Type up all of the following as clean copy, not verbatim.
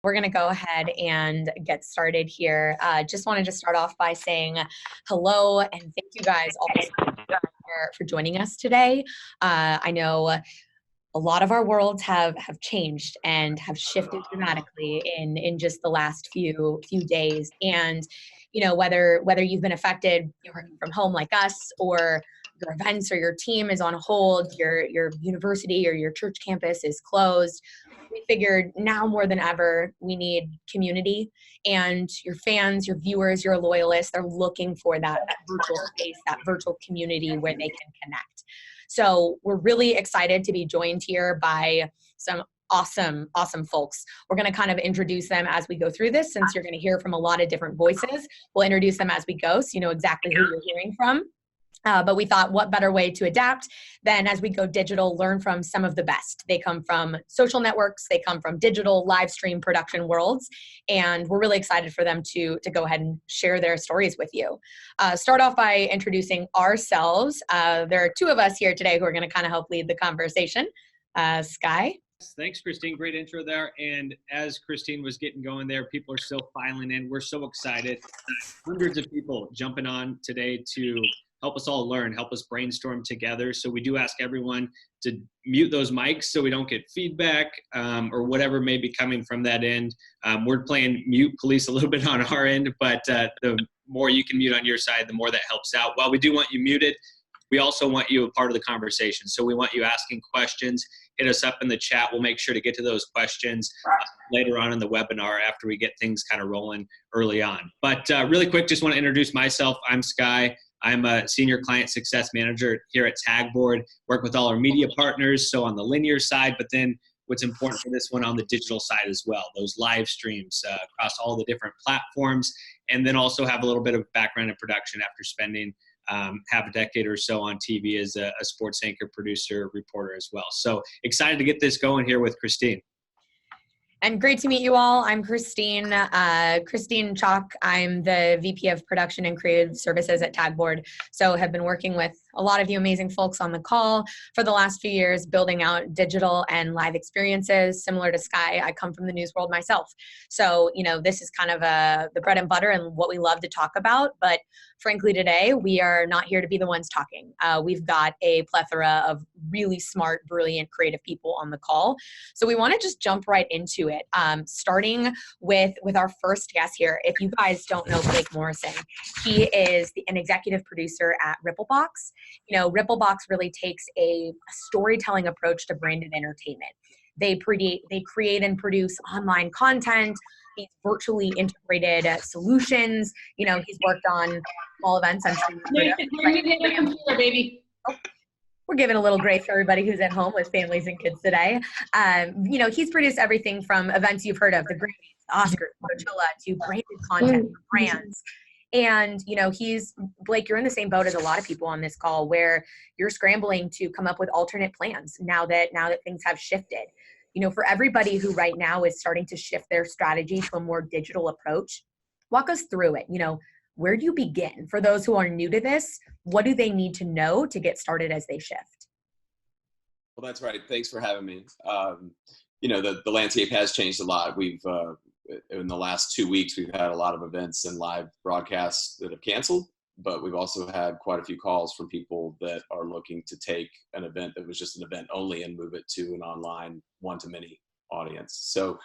we're going to go ahead and get started here. Just wanted to start off by saying hello and thank you guys all for joining us today. I know a lot of our worlds have changed and have shifted dramatically in just the last few days. And whether you've been affected working from home like us, or your events or your team is on hold, your university or your church campus is closed, we figured now more than ever we need community. And your fans, your viewers, your loyalists, they're looking for that virtual space, that virtual community where they can connect. So we're really excited to be joined here by some awesome folks. We're going to kind of introduce them as we go through this, since you're going to hear from a lot of different voices. We'll introduce them as we go, so you know exactly who you're hearing from. But we thought, what better way to adapt than, as we go digital, learn from some of the best. They come from social networks, they come from digital live stream production worlds, and we're really excited for them to go ahead and share their stories with you. Start off by introducing ourselves. There are two of us here today who are going to kind of help lead the conversation. Sky. Thanks, Christine. Great intro there. And as Christine was getting going there, people are still filing in. We're so excited. Hundreds of people jumping on today to help us all learn, help us brainstorm together. So we do ask everyone to mute those mics so we don't get feedback or whatever may be coming from that end. We're playing mute police a little bit on our end, but the more you can mute on your side, the more that helps out. While we do want you muted, we also want you a part of the conversation. So we want you asking questions. Hit us up in the chat. We'll make sure to get to those questions later on in the webinar after we get things kind of rolling early on. But really quick, just want to introduce myself. I'm Sky. I'm a senior client success manager here at Tagboard, work with all our media partners, so on the linear side, but then what's important for this one on the digital side as well, those live streams across all the different platforms, and then also have a little bit of background in production after spending half a decade or so on TV as a sports anchor, producer, reporter as well. So excited to get this going here with Christine. And great to meet you all. I'm Christine Chalk. I'm the VP of Production and Creative Services at Tagboard. So have been working with a lot of you amazing folks on the call for the last few years, building out digital and live experiences. Similar to Sky, I come from the news world myself. So, this is kind of the bread and butter and what we love to talk about. But frankly, today, we are not here to be the ones talking. We've got a plethora of really smart, brilliant, creative people on the call. So we want to just jump right into it, starting with our first guest here. If you guys don't know Blake Morrison, he is an executive producer at Ripplebox. Ripplebox really takes a storytelling approach to branded entertainment. They create and produce online content, these virtually integrated solutions. He's worked on small events. I'm sure we're giving a little grace for everybody who's at home with families and kids today. He's produced everything from events you've heard of, the Grammys, Oscars, Coachella, to branded content for brands. And, Blake, you're in the same boat as a lot of people on this call, where you're scrambling to come up with alternate plans now that things have shifted. For everybody who right now is starting to shift their strategy to a more digital approach, walk us through it. Where do you begin? For those who are new to this, what do they need to know to get started as they shift? Well, that's right. Thanks for having me. The landscape has changed a lot. We've in the last 2 weeks, we've had a lot of events and live broadcasts that have canceled, but we've also had quite a few calls from people that are looking to take an event that was just an event only and move it to an online one-to-many audience. So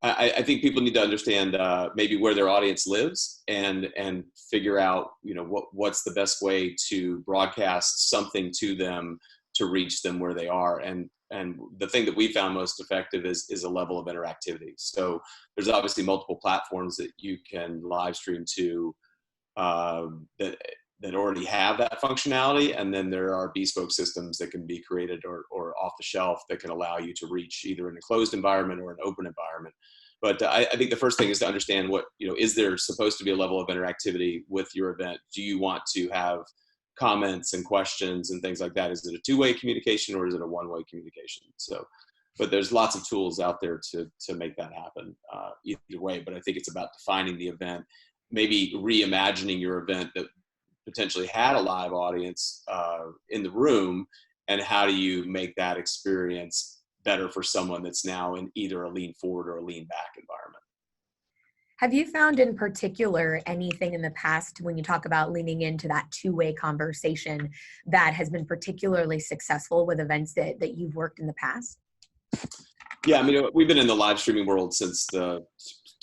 I think people need to understand maybe where their audience lives and figure out, what's the best way to broadcast something to them to reach them where they are. And the thing that we found most effective is a level of interactivity. So there's obviously multiple platforms that you can live stream to that already have that functionality. And then there are bespoke systems that can be created or off the shelf that can allow you to reach either in a closed environment or an open environment. But I think the first thing is to understand is there supposed to be a level of interactivity with your event? Do you want to have comments and questions and things like that? Is it a two-way communication or is it a one-way communication? But there's lots of tools out there to make that happen either way. But I think it's about defining the event, maybe reimagining your event that potentially had a live audience in the room, and how do you make that experience better for someone that's now in either a lean forward or a lean back environment? Have you found in particular anything in the past when you talk about leaning into that two-way conversation that has been particularly successful with events that you've worked in the past? Yeah, I mean, we've been in the live streaming world since the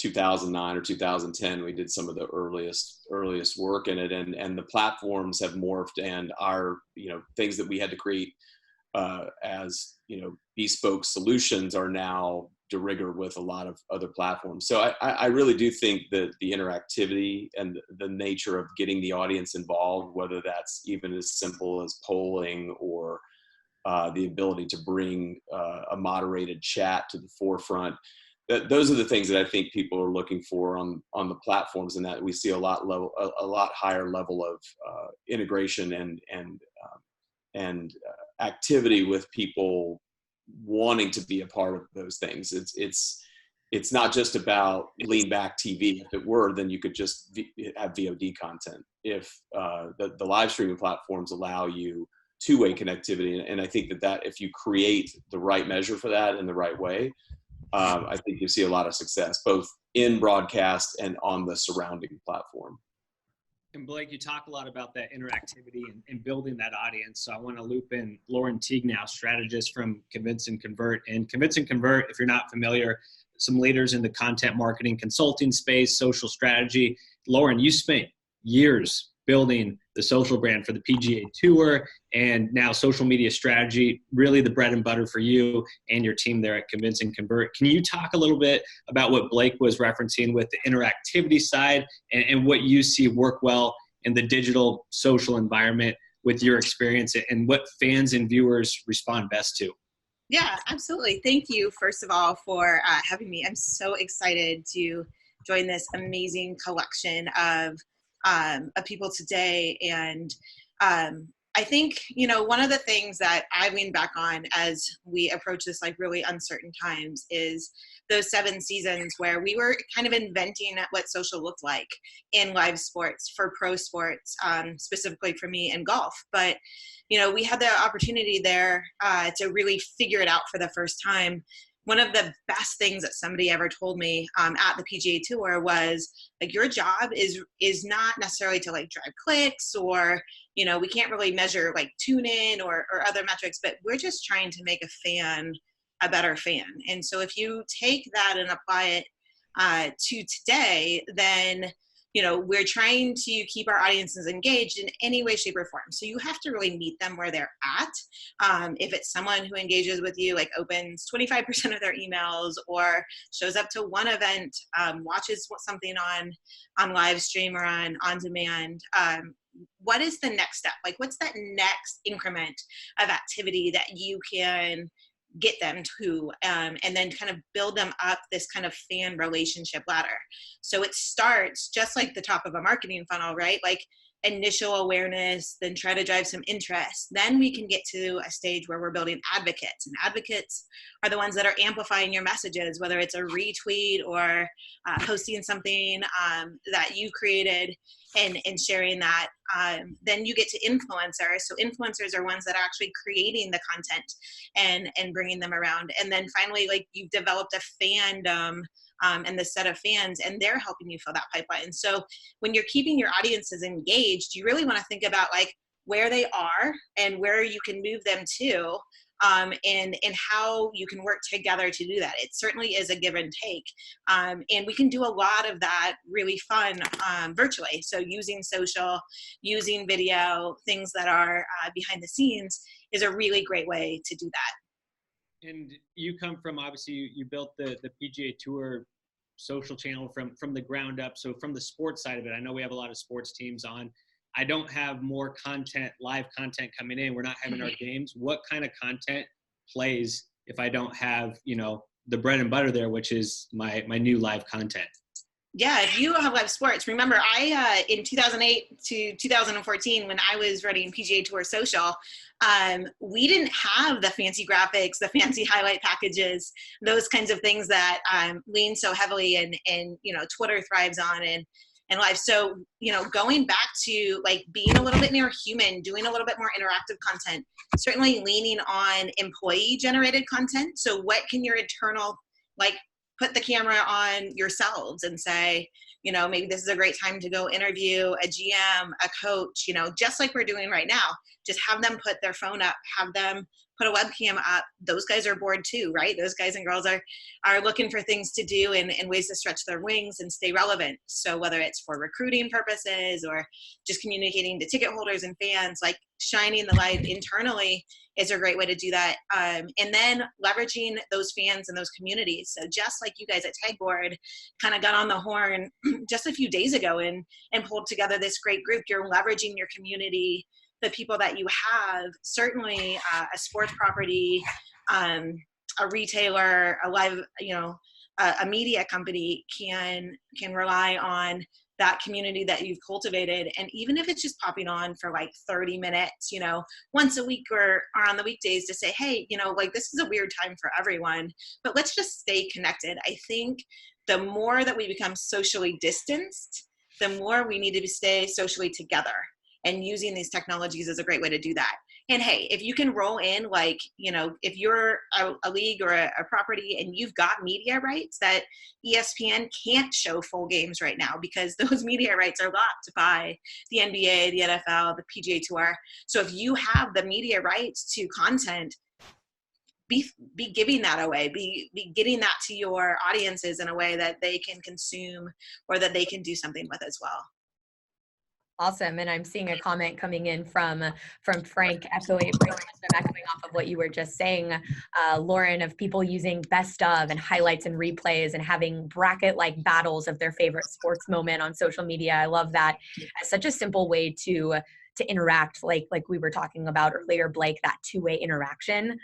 2009 or 2010. We did some of the earliest work in it, and the platforms have morphed, and our things that we had to create as bespoke solutions are now de rigueur with a lot of other platforms. So I really do think that the interactivity and the nature of getting the audience involved, whether that's even as simple as polling or the ability to bring a moderated chat to the forefront, those are the things that I think people are looking for on the platforms, and that we see a lot higher level of integration and activity with people wanting to be a part of those things. It's not just about lean back TV. If it were, then you could just have VOD content. If the live streaming platforms allow you two-way connectivity, and I think that if you create the right measure for that in the right way, I think you see a lot of success, both in broadcast and on the surrounding platform. And Blake, you talk a lot about that interactivity and building that audience. So I want to loop in Lauren Teague now, strategist from Convince and Convert. And Convince and Convert, if you're not familiar, some leaders in the content marketing consulting space, social strategy. Lauren, you spent years building the social brand for the PGA Tour, and now social media strategy, really the bread and butter for you and your team there at Convince and Convert. Can you talk a little bit about what Blake was referencing with the interactivity side and what you see work well in the digital social environment with your experience, and what fans and viewers respond best to? Yeah, absolutely. Thank you, first of all, for having me. I'm so excited to join this amazing collection of people today. And I think, one of the things that I lean back on as we approach this really uncertain times is those 7 seasons where we were kind of inventing what social looked like in live sports, for pro sports, specifically for me in golf. But, we had the opportunity there to really figure it out for the first time. One of the best things that somebody ever told me at the PGA Tour was, your job is not necessarily to drive clicks, or we can't really measure tune in or other metrics, but we're just trying to make a fan a better fan. And so if you take that and apply it to today, then we're trying to keep our audiences engaged in any way, shape, or form. So you have to really meet them where they're at. If it's someone who engages with you, opens 25% of their emails, or shows up to one event, watches something on live stream or on demand, what is the next step? What's that next increment of activity that you can get them to, and then kind of build them up this kind of fan relationship ladder. So it starts just like the top of a marketing funnel, right? Initial awareness, then try to drive some interest. Then we can get to a stage where we're building advocates, and advocates are the ones that are amplifying your messages, whether it's a retweet or posting something that you created and sharing that. Then you get to influencers. So influencers are ones that are actually creating the content and bringing them around. And then finally, you've developed a fandom and the set of fans, and they're helping you fill that pipeline. So when you're keeping your audiences engaged, you really want to think about where they are and where you can move them to, and how you can work together to do that. It certainly is a give and take. And we can do a lot of that really fun virtually. So using social, using video, things that are behind the scenes is a really great way to do that. And you come from, obviously, you built the PGA Tour social channel from the ground up. So from the sports side of it, I know we have a lot of sports teams on. I don't have more content, live content coming in. We're not having our games. What kind of content plays if I don't have, the bread and butter there, which is my new live content? Yeah, if you have live sports, remember I, in 2008 to 2014, when I was running PGA Tour Social, we didn't have the fancy graphics, the fancy highlight packages, those kinds of things that lean so heavily and Twitter thrives on and live. So, going back to being a little bit more human, doing a little bit more interactive content, certainly leaning on employee generated content. So what can your internal put the camera on yourselves and say, you know, maybe this is a great time to go interview a GM, a coach, you know, just like we're doing right now. Just have them put their phone up, have them put a webcam up. Those guys are bored too, right? Those guys and girls are looking for things to do and ways to stretch their wings and stay relevant. So whether it's for recruiting purposes or just communicating to ticket holders and fans, like shining the light internally is a great way to do that. And then leveraging those fans and those communities. So just like you guys at Tagboard kind of got on the horn just a few days ago and pulled together this great group, you're leveraging your community, the people that you have. Certainly a sports property, a retailer, a live, you know, a media company can rely on that community that you've cultivated. And even if it's just popping on for like 30 minutes, you know, once a week or on the weekdays to say, hey, you know, like this is a weird time for everyone, but let's just stay connected. I think the more that we become socially distanced, the more we need to stay socially together. And using these technologies is a great way to do that. And hey, if you can roll in, like, you know, if you're a league or a property and you've got media rights that ESPN can't show full games right now because those media rights are locked by the NBA, the NFL, the PGA Tour. So if you have the media rights to content, be giving that away, be getting that to your audiences in a way that they can consume or that they can do something with as well. Awesome. And I'm seeing a comment coming in from Frank echoing off of what you were just saying, Lauren, of people using best of and highlights and replays and having bracket-like battles of their favorite sports moment on social media. I love that. It's such a simple way to interact, like we were talking about earlier, Blake, that two-way interaction.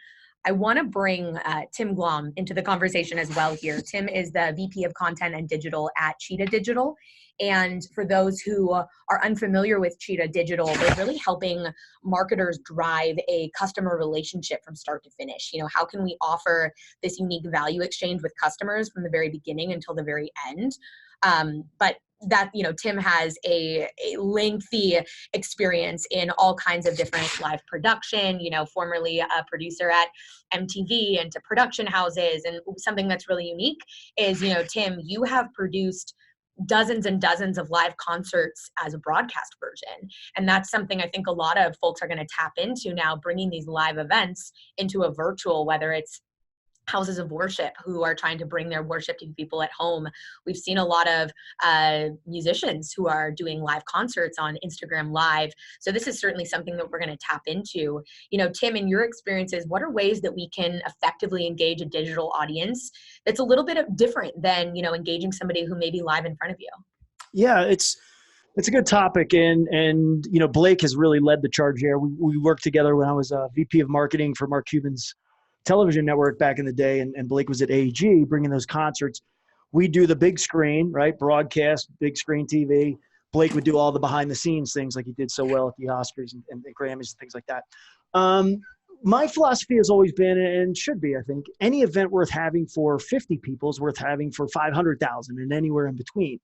I want to bring Tim Glomb into the conversation as well here. Tim is the VP of Content and Digital at Cheetah Digital. And for those who are unfamiliar with Cheetah Digital, they're really helping marketers drive a customer relationship from start to finish. You know, how can we offer this unique value exchange with customers from the very beginning until the very end? But that, you know, Tim has a lengthy experience in all kinds of different live production, you know, formerly a producer at MTV and to production houses. And something that's really unique is, you know, Tim, you have produced dozens and dozens of live concerts as a broadcast version. And that's something I think a lot of folks are going to tap into now, bringing these live events into a virtual, whether it's houses of worship who are trying to bring their worship to people at home. We've seen a lot of musicians who are doing live concerts on Instagram Live. So this is certainly something that we're going to tap into. You know, Tim, in your experiences, what are ways that we can effectively engage a digital audience that's a little bit different than, you know, engaging somebody who may be live in front of you? Yeah, it's a good topic, and you know, Blake has really led the charge here. We worked together when I was VP of marketing for Mark Cuban's television network back in the day, and Blake was at AEG bringing those concerts. We do the big screen, right? Broadcast, big screen TV. Blake would do all the behind the scenes things like he did so well at the Oscars and the Grammys and things like that. My philosophy has always been, and should be, I think, any event worth having for 50 people is worth having for 500,000 and anywhere in between.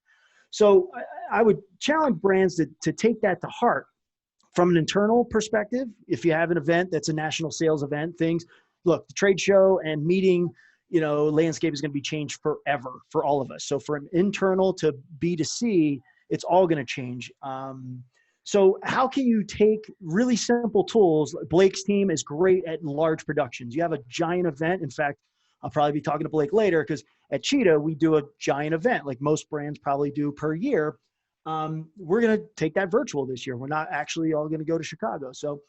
So I would challenge brands to take that to heart from an internal perspective. If you have an event that's a national sales event, look, the trade show and meeting, you know, landscape is going to be changed forever for all of us. So from internal to B2C, it's all going to change. So how can you take really simple tools? Blake's team is great at large productions. You have a giant event. In fact, I'll probably be talking to Blake later because at Cheetah, we do a giant event like most brands probably do per year. We're going to take that virtual this year. We're not actually all going to go to Chicago. So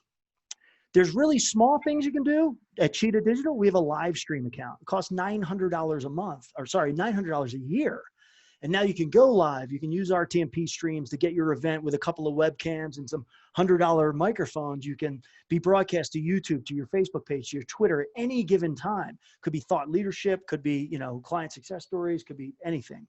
there's really small things you can do at Cheetah Digital. We have a live stream account. It costs $900 a month, or sorry, $900 a year. And now you can go live. You can use RTMP streams to get your event with a couple of webcams and some $100 microphones. You can be broadcast to YouTube, to your Facebook page, to your Twitter at any given time. Could be thought leadership, could be, you know, client success stories, could be anything.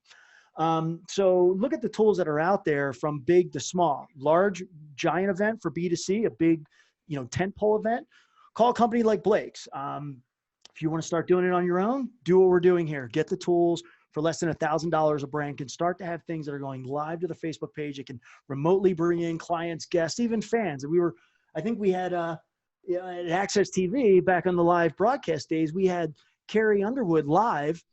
So look at the tools that are out there from big to small. Large, giant event for B2C, a big, you know, tentpole event. Call a company like Blake's. If you want to start doing it on your own, do what we're doing here. Get the tools. For less than $1,000, a brand can start to have things that are going live to the Facebook page. It can remotely bring in clients, guests, even fans. And I think we had at Access TV back on the live broadcast days, we had Carrie Underwood live,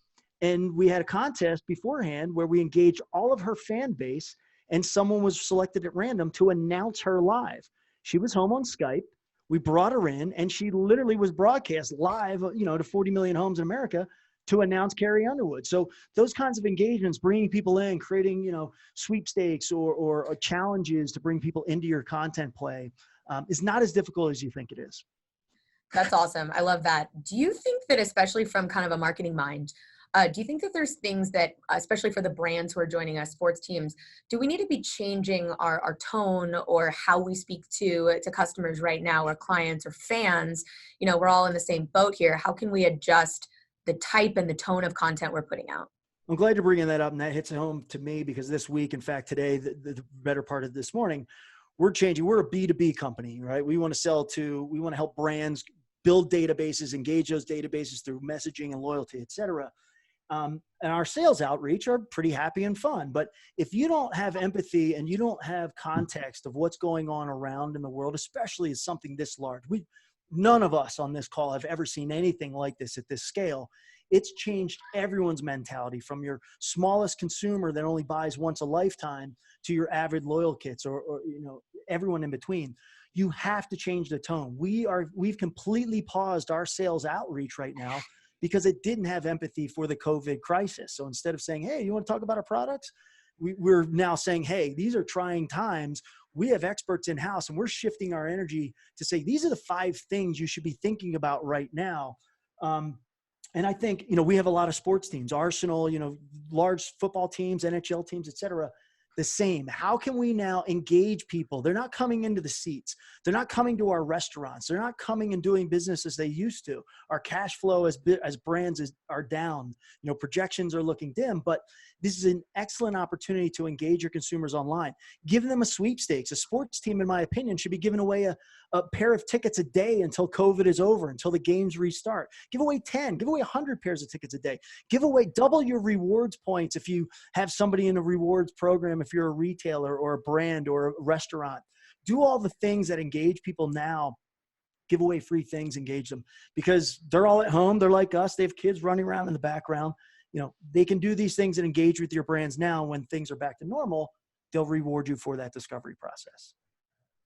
And we had a contest beforehand where we engaged all of her fan base, and someone was selected at random to announce her live. She was home on Skype. We brought her in, and she literally was broadcast live, to 40 million homes in America to announce Carrie Underwood. So those kinds of engagements, bringing people in, creating, sweepstakes or challenges to bring people into your content play is not as difficult as you think it is. That's awesome. I love that. Do you think that, especially from kind of a marketing mind, do you think that there's things that, especially for the brands who are joining us, sports teams, do we need to be changing our tone or how we speak to customers right now, or clients or fans? We're all in the same boat here. How can we adjust the type and the tone of content we're putting out? I'm glad you're bringing that up, and that hits home to me because this week, in fact, today, the better part of this morning, we're changing. We're a B2B company, right? We want to help brands build databases, engage those databases through messaging and loyalty, et cetera. And our sales outreach are pretty happy and fun. But if you don't have empathy and you don't have context of what's going on around in the world, especially as something this large, none of us on this call have ever seen anything like this at this scale. It's changed everyone's mentality, from your smallest consumer that only buys once a lifetime to your avid loyal kits or everyone in between. You have to change the tone. We've completely paused our sales outreach right now because it didn't have empathy for the COVID crisis. So instead of saying, hey, you want to talk about our products? We're now saying, hey, these are trying times. We have experts in-house, and we're shifting our energy to say, these are the 5 things you should be thinking about right now. And I think, we have a lot of sports teams, Arsenal, large football teams, NHL teams, et cetera, the same. How can we now engage people? They're not coming into the seats. They're not coming to our restaurants. They're not coming and doing business as they used to. Our cash flow as brands are down. Projections are looking dim, but this is an excellent opportunity to engage your consumers online. Give them a sweepstakes. A sports team, in my opinion, should be giving away a pair of tickets a day until COVID is over, until the games restart. Give away 10, give away 100 pairs of tickets a day. Give away double your rewards points if you have somebody in a rewards program, if you're a retailer or a brand or a restaurant. Do all the things that engage people now. Give away free things, engage them, because they're all at home. They're like us. They have kids running around in the background. They can do these things and engage with your brands now. When things are back to normal, they'll reward you for that discovery process.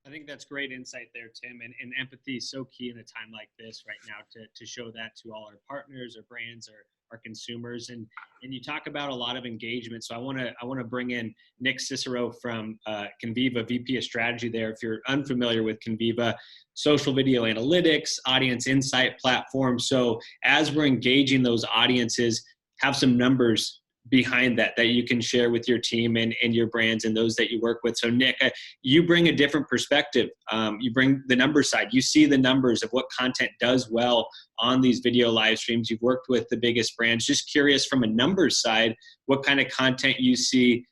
I think that's great insight there, Tim. And empathy is so key in a time like this right now to show that to all our partners or brands or our consumers. And you talk about a lot of engagement. So I want to bring in Nick Cicero from Conviva, VP of Strategy there. If you're unfamiliar with Conviva, social video analytics, audience insight platform. So as we're engaging those audiences, have some numbers behind that you can share with your team and your brands and those that you work with. So Nick, you bring a different perspective. You bring the number side. You see the numbers of what content does well on these video live streams. You've worked with the biggest brands. Just curious, from a numbers side, what kind of content you see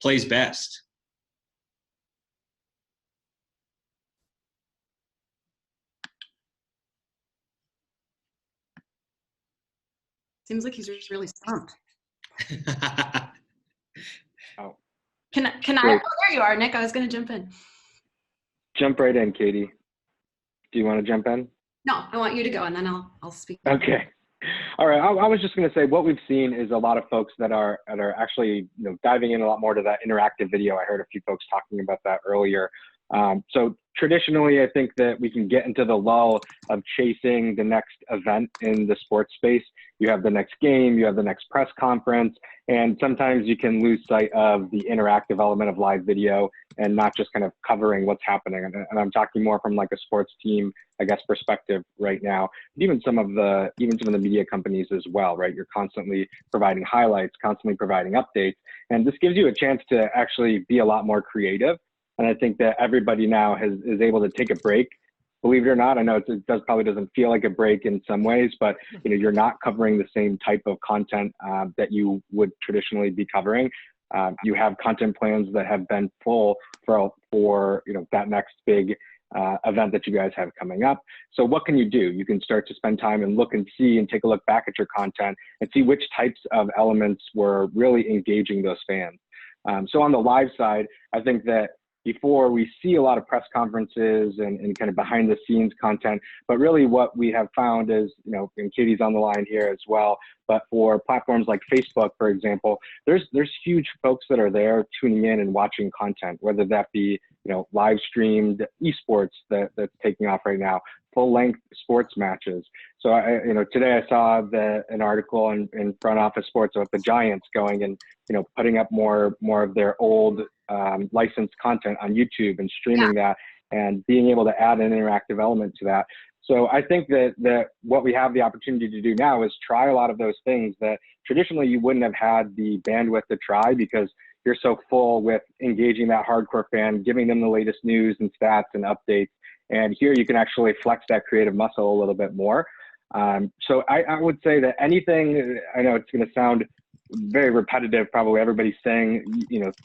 plays best? Seems like he's really stumped. Oh. Can I? Oh, there you are, Nick. I was going to jump in. Jump right in, Katie. Do you want to jump in? No, I want you to go, and then I'll speak. Okay. All right. I was just going to say, what we've seen is a lot of folks that are actually diving in a lot more to that interactive video. I heard a few folks talking about that earlier. So traditionally, I think that we can get into the lull of chasing the next event in the sports space. You have the next game, you have the next press conference, and sometimes you can lose sight of the interactive element of live video and not just kind of covering what's happening. And I'm talking more from like a sports team, I guess, perspective right now. Even some of the media companies as well, right? You're constantly providing highlights, constantly providing updates, and this gives you a chance to actually be a lot more creative. And I think that everybody now is able to take a break. Believe it or not, I know it probably doesn't feel like a break in some ways, but you're not covering the same type of content that you would traditionally be covering. You have content plans that have been full for that next big event that you guys have coming up. So what can you do? You can start to spend time and look and see and take a look back at your content and see which types of elements were really engaging those fans. So on the live side, I think that before we see a lot of press conferences and kind of behind the scenes content, but really what we have found is, and Katie's on the line here as well, but for platforms like Facebook, for example, there's huge folks that are there tuning in and watching content, whether that be, live streamed esports that's taking off right now, full length sports matches. So today I saw an article in Front Office Sports about the Giants going and, putting up more of their old licensed content on YouTube and streaming that and being able to add an interactive element to that. So I think that what we have the opportunity to do now is try a lot of those things that traditionally you wouldn't have had the bandwidth to try because you're so full with engaging that hardcore fan, giving them the latest news and stats and updates. And here you can actually flex that creative muscle a little bit more. So I would say that anything, I know it's going to sound very repetitive, probably everybody's saying,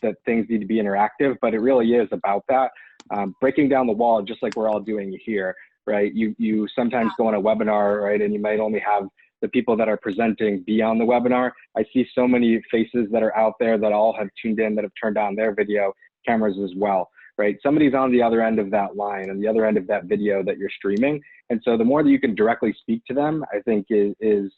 that things need to be interactive, but it really is about that. Breaking down the wall, just like we're all doing here, right? You sometimes go on a webinar, right? And you might only have the people that are presenting be on the webinar. I see so many faces that are out there that all have tuned in, that have turned on their video cameras as well, right? Somebody's on the other end of that line and the other end of that video that you're streaming. And so the more that you can directly speak to them, I think is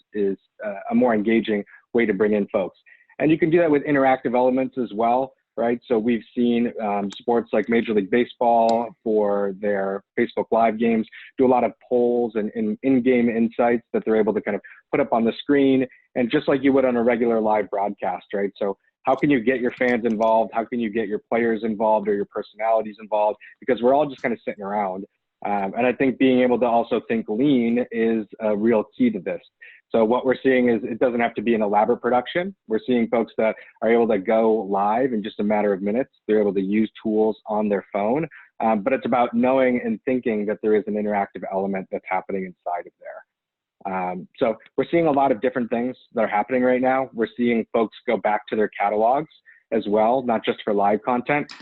a more engaging way to bring in folks. And you can do that with interactive elements as well, right? So we've seen sports like Major League Baseball for their Facebook Live games do a lot of polls and in-game insights that they're able to kind of put up on the screen, and just like you would on a regular live broadcast, right? So how can you get your fans involved? How can you get your players involved or your personalities involved? Because we're all just kind of sitting around. And I think being able to also think lean is a real key to this. So what we're seeing is it doesn't have to be an elaborate production. We're seeing folks that are able to go live in just a matter of minutes. They're able to use tools on their phone, but it's about knowing and thinking that there is an interactive element that's happening inside of there. So we're seeing a lot of different things that are happening right now. We're seeing folks go back to their catalogs as well, not just for live content,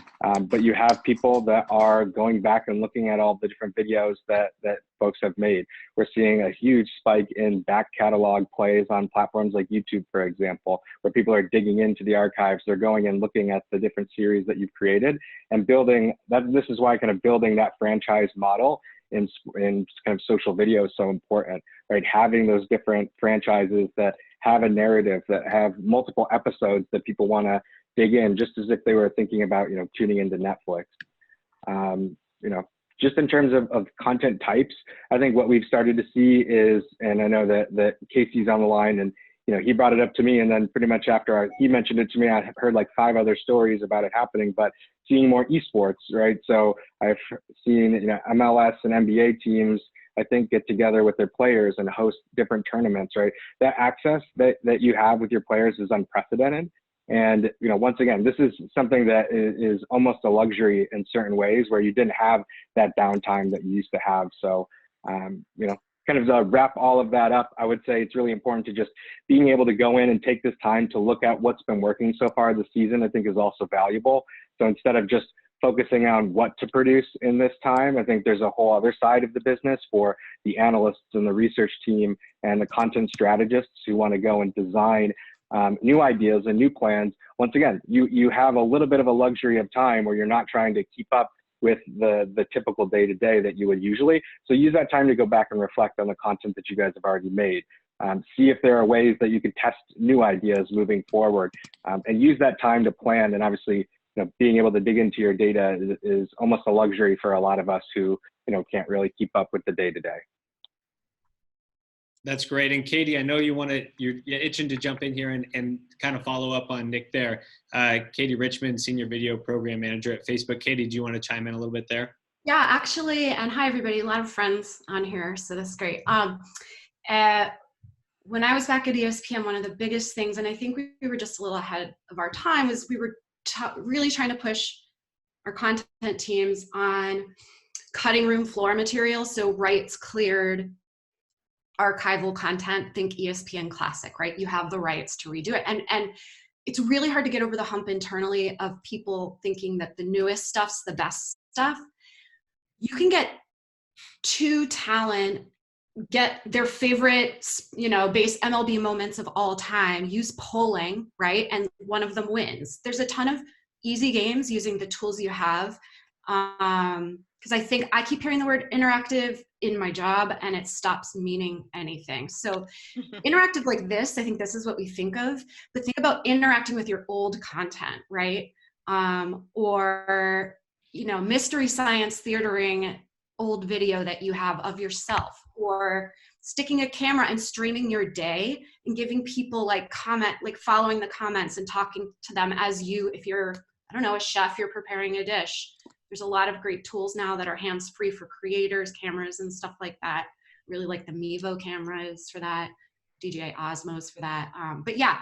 but you have people that are going back and looking at all the different videos that folks have made. We're seeing a huge spike in back catalog plays on platforms like YouTube, for example, where people are digging into the archives. They're going and looking at the different series that you've created and building that. This is why kind of building that franchise model in kind of social video is so important, right? Having those different franchises that have a narrative, that have multiple episodes that people want to dig in, just as if they were thinking about, tuning into Netflix. Just in terms of content types, I think what we've started to see is, and I know that Casey's on the line, and he brought it up to me, and then pretty much after he mentioned it to me, I heard like 5 other stories about it happening, but seeing more esports, right? So I've seen MLS and NBA teams, I think, get together with their players and host different tournaments, right? That access that you have with your players is unprecedented. And, once again, this is something that is almost a luxury in certain ways where you didn't have that downtime that you used to have. So, kind of wrap all of that up, I would say it's really important to just being able to go in and take this time to look at what's been working so far this season, I think is also valuable. So instead of just focusing on what to produce in this time, I think there's a whole other side of the business for the analysts and the research team and the content strategists who want to go and design new ideas and new plans. Once again, you have a little bit of a luxury of time where you're not trying to keep up with the typical day-to-day that you would usually. So use that time to go back and reflect on the content that you guys have already made. See if there are ways that you could test new ideas moving forward, and use that time to plan. And obviously, being able to dig into your data is almost a luxury for a lot of us who can't really keep up with the day-to-day. That's great. And Katie, I know you're itching to jump in here and kind of follow up on Nick there. Katie Richmond, Senior Video Program Manager at Facebook. Katie, do you want to chime in a little bit there? Yeah, actually, and hi everybody, a lot of friends on here, so that's great. When I was back at ESPN, one of the biggest things, and I think we were just a little ahead of our time, was we were really trying to push our content teams on cutting room floor material, so rights cleared archival content. Think ESPN Classic, right? You have the rights to redo it. And it's really hard to get over the hump internally of people thinking that the newest stuff's the best stuff. You can get 2 talent, get their favorite, base MLB moments of all time, use polling, right? And one of them wins. There's a ton of easy games using the tools you have. Because I think I keep hearing the word interactive in my job and it stops meaning anything. So interactive like this, I think this is what we think of, but think about interacting with your old content, right? Or, you know, mystery science theatering old video that you have of yourself, or sticking a camera and streaming your day and giving people like following the comments and talking to them as you, if you're, I don't know, a chef, you're preparing a dish. There's a lot of great tools now that are hands-free for creators, cameras and stuff like that. Really like the Mevo cameras for that, DJI Osmos for that. But yeah,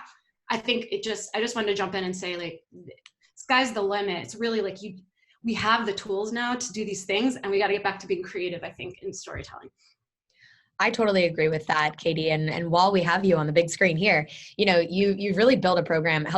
I think I just wanted to jump in and say, like, sky's the limit. It's really like we have the tools now to do these things, and we got to get back to being creative, I think, in storytelling. I totally agree with that, Katie. And while we have you on the big screen here, you know, you've really helped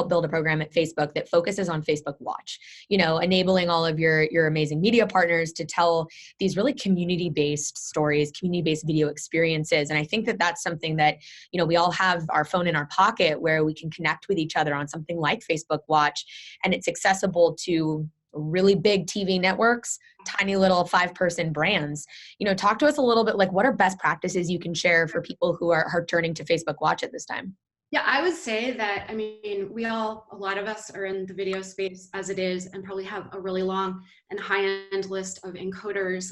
build a program at Facebook that focuses on Facebook Watch, you know, enabling all of your amazing media partners to tell these really community-based stories, community-based video experiences. And I think that that's something that, you know, we all have our phone in our pocket where we can connect with each other on something like Facebook Watch, and it's accessible to really big TV networks, tiny little 5-person brands. You know, talk to us a little bit, like, what are best practices you can share for people who are turning to Facebook Watch at this time? Yeah, I would say that, I mean, a lot of us are in the video space as it is, and probably have a really long and high-end list of encoders,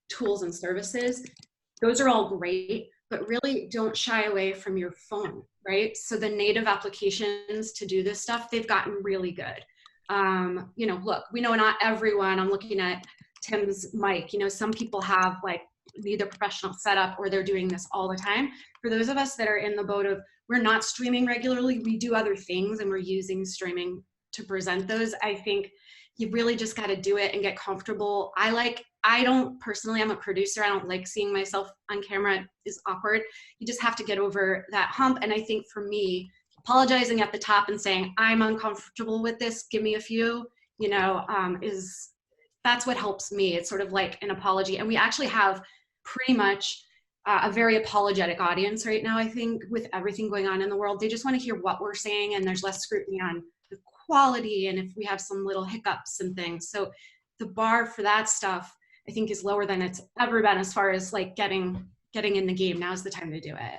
tools and services. Those are all great, but really don't shy away from your phone, right? So the native applications to do this stuff, they've gotten really good. You know, look, we know not everyone, I'm looking at Tim's mic, you know, some people have like either professional setup or they're doing this all the time. For those of us that are in the boat of, we're not streaming regularly, we do other things and we're using streaming to present those, I think you really just got to do it and get comfortable. I don't personally, I'm a producer, I don't like seeing myself on camera, it is awkward. You just have to get over that hump. And I think for me, apologizing at the top and saying, I'm uncomfortable with this, give me a few, you know, that's what helps me. It's sort of like an apology. And we actually have pretty much a very apologetic audience right now, I think, with everything going on in the world. They just want to hear what we're saying, and there's less scrutiny on the quality and if we have some little hiccups and things. So the bar for that stuff, I think, is lower than it's ever been as far as like getting in the game. Now's the time to do it.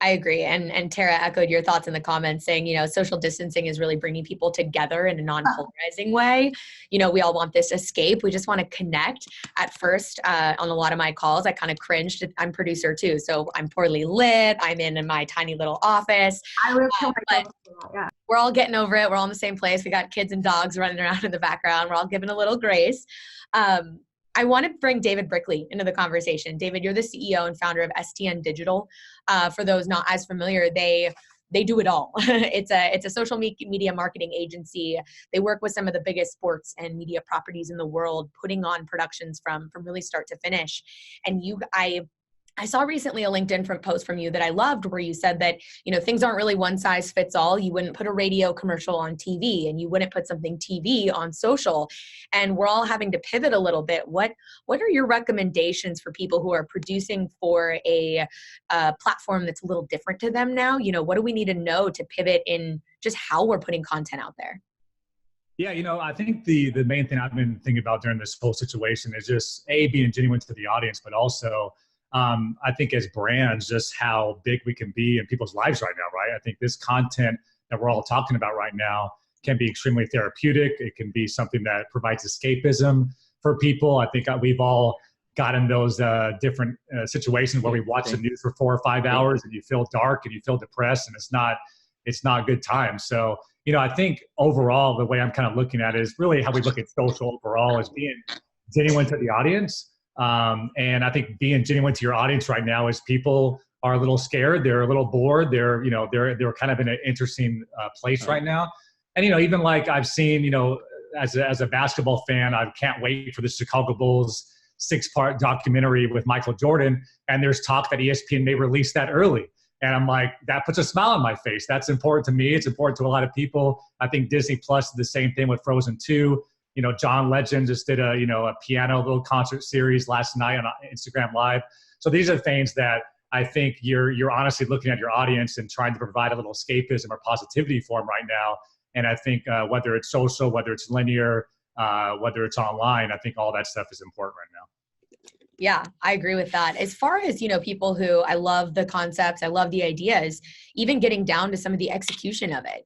I agree. And Tara echoed your thoughts in the comments saying, you know, social distancing is really bringing people together in a non-polarizing way. You know, we all want this escape. We just want to connect. At first, on a lot of my calls, I kind of cringed. I'm producer too. So I'm poorly lit. I'm in my tiny little office. I would kill myself for that, yeah. We're all getting over it. We're all in the same place. We got kids and dogs running around in the background. We're all giving a little grace. I want to bring David Brickley into the conversation. David, you're the CEO and founder of STN Digital. For those not as familiar, they do it all. It's a social media marketing agency. They work with some of the biggest sports and media properties in the world, putting on productions from really start to finish. And I saw recently a LinkedIn post from you that I loved, where you said that, you know, things aren't really one size fits all. You wouldn't put a radio commercial on TV, and you wouldn't put something TV on social. And we're all having to pivot a little bit. What are your recommendations for people who are producing for a platform that's a little different to them now? You know, what do we need to know to pivot in just how we're putting content out there? Yeah, you know, I think the main thing I've been thinking about during this whole situation is just being genuine to the audience, but also I think as brands, just how big we can be in people's lives right now, right? I think this content that we're all talking about right now can be extremely therapeutic. It can be something that provides escapism for people. I think we've all gotten those different situations where we watch the news for 4 or 5 hours and you feel dark and you feel depressed, and it's not a good time. So, you know, I think overall, the way I'm kind of looking at it is really how we look at social overall is being genuine to the audience. And I think being genuine to your audience right now is people are a little scared. They're a little bored. They're kind of in an interesting place right now. And, you know, even like I've seen, you know, as a basketball fan, I can't wait for the Chicago Bulls 6-part documentary with Michael Jordan. And there's talk that ESPN may release that early. And I'm like, that puts a smile on my face. That's important to me. It's important to a lot of people. I think Disney Plus did the same thing with Frozen 2. You know, John Legend just did a piano little concert series last night on Instagram Live. So these are things that I think you're honestly looking at your audience and trying to provide a little escapism or positivity for them right now. And I think whether it's social, whether it's linear, whether it's online, I think all that stuff is important right now. Yeah, I agree with that. As far as, people who, I love the concepts, I love the ideas, even getting down to some of the execution of it.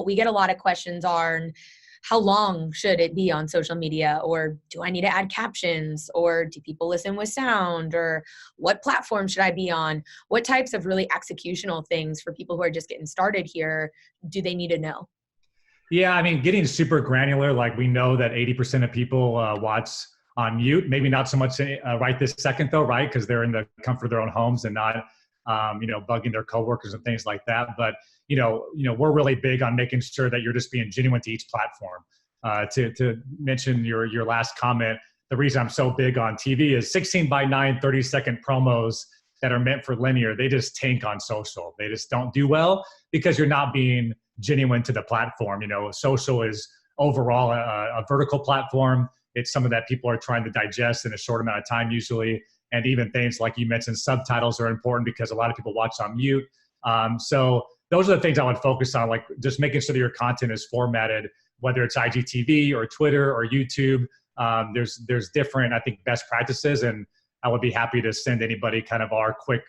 We get a lot of questions on how long should it be on social media, or do I need to add captions, or do people listen with sound, or what platform should I be on? What types of really executional things for people who are just getting started here do they need to know? Yeah, I mean, getting super granular, like we know that 80% of people watch on mute, maybe not so much right this second though, right? Because they're in the comfort of their own homes and not, bugging their coworkers and things like that. But, we're really big on making sure that you're just being genuine to each platform. To mention your last comment, the reason I'm so big on TV is 16:9, 30-second promos that are meant for linear. They just tank on social. They just don't do well because you're not being genuine to the platform. Social is overall a vertical platform. It's something that people are trying to digest in a short amount of time usually. And even things like you mentioned, subtitles are important because a lot of people watch on mute. So those are the things I would focus on, like just making sure that your content is formatted, whether it's IGTV or Twitter or YouTube. There's different, I think, best practices. And I would be happy to send anybody kind of our quick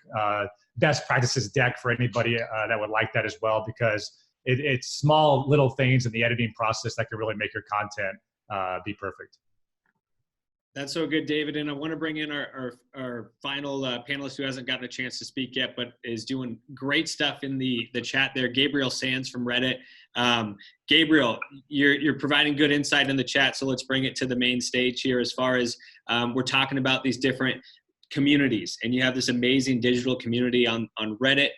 best practices deck for anybody that would like that as well, because it's small little things in the editing process that can really make your content be perfect. That's so good, David. And I want to bring in our final panelist who hasn't gotten a chance to speak yet, but is doing great stuff in the chat there, Gabriel Sanz from Reddit. Gabriel, you're providing good insight in the chat, so let's bring it to the main stage here as far as we're talking about these different communities, and you have this amazing digital community on Reddit.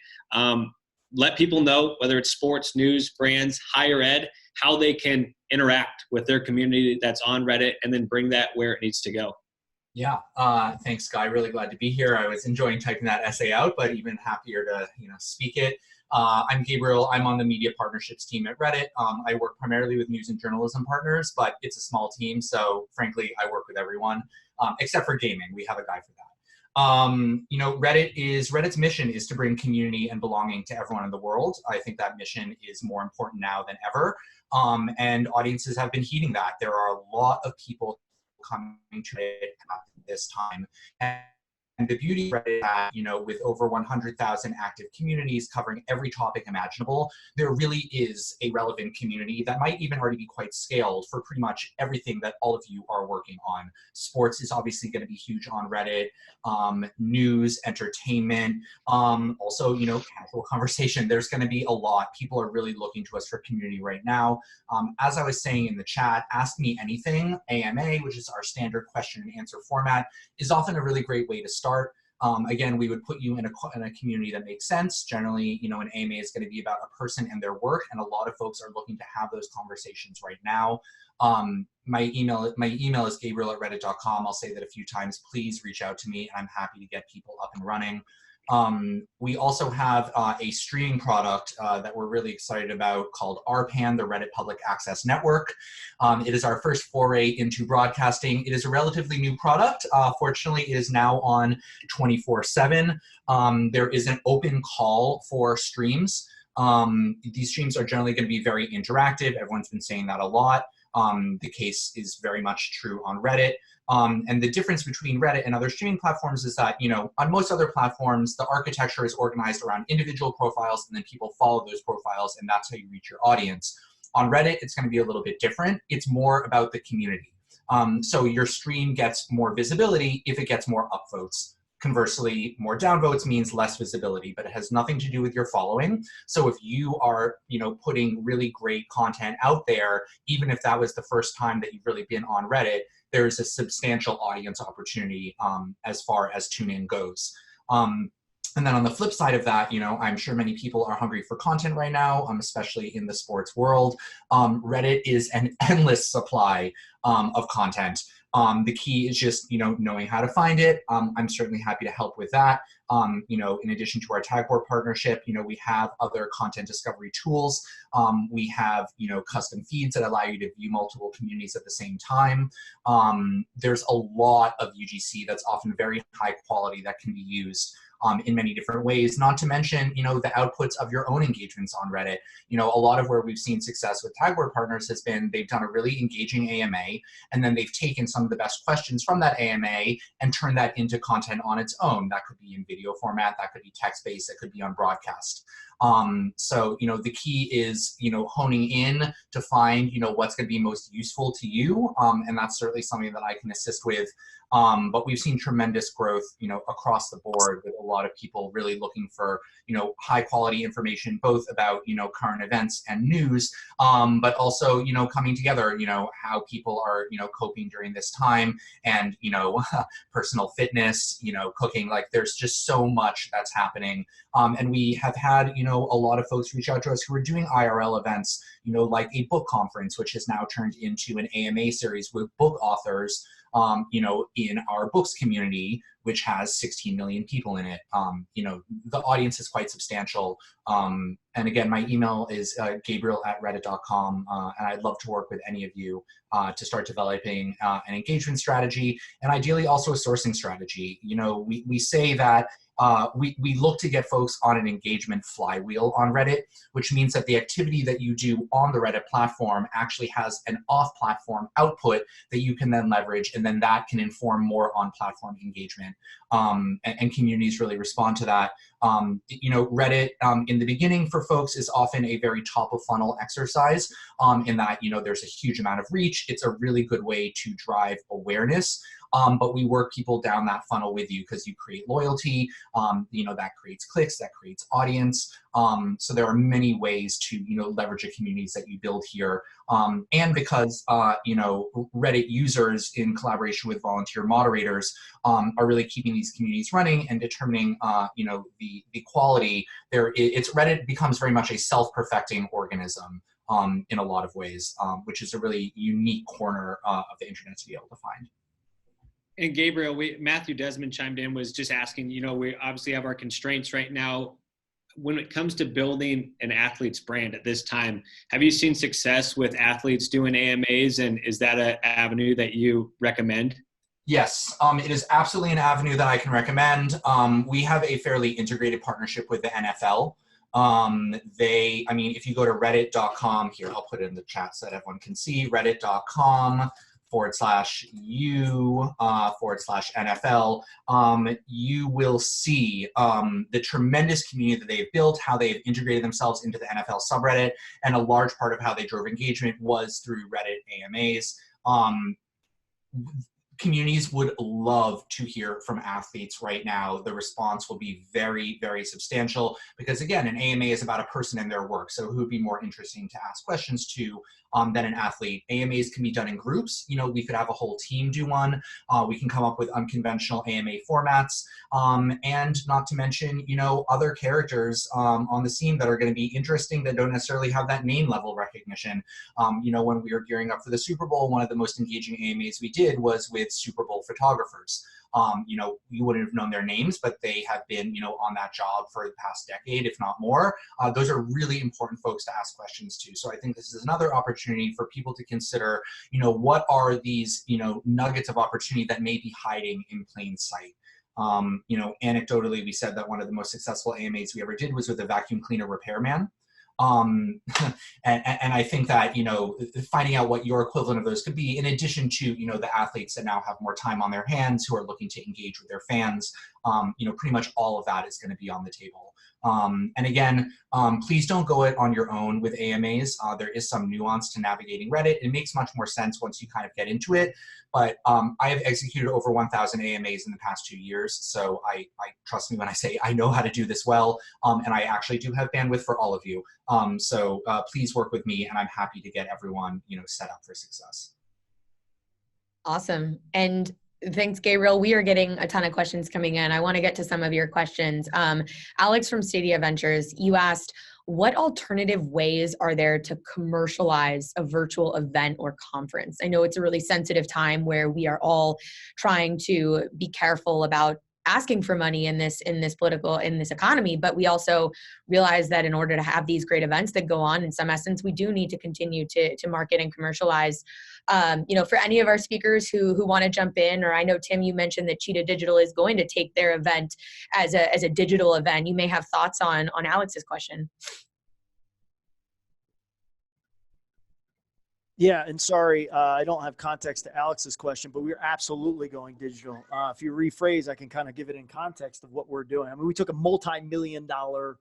Let people know, whether it's sports, news, brands, higher ed, how they can interact with their community that's on Reddit and then bring that where it needs to go. Yeah, thanks, Guy. Really glad to be here. I was enjoying typing that essay out, but even happier to speak it. I'm Gabriel. I'm on the media partnerships team at Reddit. I work primarily with news and journalism partners, but it's a small team, so frankly, I work with everyone except for gaming. We have a guy for that. Reddit's mission is to bring community and belonging to everyone in the world. I think that mission is more important now than ever. And audiences have been heeding that. There are a lot of people coming to it at this time. And the beauty of Reddit is that, with over 100,000 active communities covering every topic imaginable, there really is a relevant community that might even already be quite scaled for pretty much everything that all of you are working on. Sports is obviously going to be huge on Reddit, news, entertainment, also, casual conversation. There's going to be a lot. People are really looking to us for community right now. As I was saying in the chat, Ask Me Anything, AMA, which is our standard question and answer format, is often a really great way to start. Again, we would put you in a community that makes sense. Generally, an AMA is going to be about a person and their work, and a lot of folks are looking to have those conversations right now. My email is gabriel@reddit.com. I'll say that a few times. Please reach out to me, and I'm happy to get people up and running. We also have a streaming product that we're really excited about called RPAN, the Reddit Public Access Network. It is our first foray into broadcasting. It is a relatively new product. Fortunately, it is now on 24/7. There is an open call for streams. These streams are generally going to be very interactive. Everyone's been saying that a lot. The case is very much true on Reddit. And the difference between Reddit and other streaming platforms is that, on most other platforms, the architecture is organized around individual profiles, and then people follow those profiles, and that's how you reach your audience. On Reddit, it's going to be a little bit different. It's more about the community. So your stream gets more visibility if it gets more upvotes. Conversely, more downvotes means less visibility, but it has nothing to do with your following. So if you are, putting really great content out there, even if that was the first time that you've really been on Reddit, there's a substantial audience opportunity as far as tune-in goes. And then on the flip side of that, I'm sure many people are hungry for content right now, especially in the sports world. Reddit is an endless supply of content. The key is just, knowing how to find it. I'm certainly happy to help with that. In addition to our Tagboard partnership, we have other content discovery tools. We have, custom feeds that allow you to view multiple communities at the same time. There's a lot of UGC that's often very high quality that can be used. in many different ways, not to mention, the outputs of your own engagements on Reddit. A lot of where we've seen success with Tagboard partners has been they've done a really engaging AMA, and then they've taken some of the best questions from that AMA and turned that into content on its own. That could be in video format, that could be text-based, that could be on broadcast. So, the key is, honing in to find, what's going to be most useful to you. And that's certainly something that I can assist with. But we've seen tremendous growth, across the board with a lot of people really looking for, high quality information, both about, current events and news, but also, coming together, how people are, coping during this time and, personal fitness, cooking, like there's just so much that's happening. And we have had, a lot of folks reach out to us who are doing IRL events, like a book conference, which has now turned into an AMA series with book authors, in our books community, which has 16 million people in it. The audience is quite substantial. And again, my email is gabriel@reddit.com, and I'd love to work with any of you to start developing an engagement strategy, and ideally also a sourcing strategy. We say that we look to get folks on an engagement flywheel on Reddit, which means that the activity that you do on the Reddit platform actually has an off-platform output that you can then leverage, and then that can inform more on-platform engagement. And communities really respond to that. Reddit in the beginning for folks is often a very top-of-funnel exercise in that, there's a huge amount of reach. It's a really good way to drive awareness. But we work people down that funnel with you because you create loyalty, that creates clicks, that creates audience. So there are many ways to, leverage the communities that you build here. And because, Reddit users in collaboration with volunteer moderators are really keeping these communities running and determining, the quality there. Reddit becomes very much a self-perfecting organism in a lot of ways, which is a really unique corner of the internet to be able to find. And Gabriel, Matthew Desmond chimed in, was just asking, we obviously have our constraints right now. When it comes to building an athlete's brand at this time, have you seen success with athletes doing AMAs, and is that an avenue that you recommend? Yes, it is absolutely an avenue that I can recommend. We have a fairly integrated partnership with the NFL. If you go to reddit.com, here, I'll put it in the chat so that everyone can see, reddit.com/u/NFL, you will see the tremendous community that they've built, how they've integrated themselves into the NFL subreddit, and a large part of how they drove engagement was through Reddit AMAs. Communities would love to hear from athletes right now. The response will be very, very substantial because, again, an AMA is about a person and their work. So who would be more interesting to ask questions to than an athlete? AMAs can be done in groups. We could have a whole team do one. We can come up with unconventional AMA formats. And not to mention, other characters on the scene that are going to be interesting that don't necessarily have that name level recognition. When we were gearing up for the Super Bowl, one of the most engaging AMAs we did was with Super Bowl photographers. You wouldn't have known their names, but they have been, on that job for the past decade, if not more. Those are really important folks to ask questions to. So I think this is another opportunity for people to consider, what are these, nuggets of opportunity that may be hiding in plain sight. Anecdotally, we said that one of the most successful AMAs we ever did was with a vacuum cleaner repairman. And I think that, finding out what your equivalent of those could be, in addition to, the athletes that now have more time on their hands who are looking to engage with their fans, pretty much all of that is going to be on the table. And again, please don't go it on your own with AMAs. There is some nuance to navigating Reddit. It makes much more sense once you kind of get into it. But I have executed over 1,000 AMAs in the past 2 years. So I trust me when I say I know how to do this well. And I actually do have bandwidth for all of you. So please work with me, and I'm happy to get everyone, set up for success. Awesome. And thanks, Gabriel. We are getting a ton of questions coming in. I want to get to some of your questions. Alex from Stadia Ventures, you asked, what alternative ways are there to commercialize a virtual event or conference? I know it's a really sensitive time where we are all trying to be careful about asking for money in this economy, but we also realize that in order to have these great events that go on, in some essence, we do need to continue to market and commercialize. For any of our speakers who want to jump in, or I know, Tim, you mentioned that Cheetah Digital is going to take their event as a digital event. You may have thoughts on Alex's question. Yeah, and sorry, I don't have context to Alex's question, but we're absolutely going digital. If you rephrase, I can kind of give it in context of what we're doing. I mean, we took a multi-million-dollar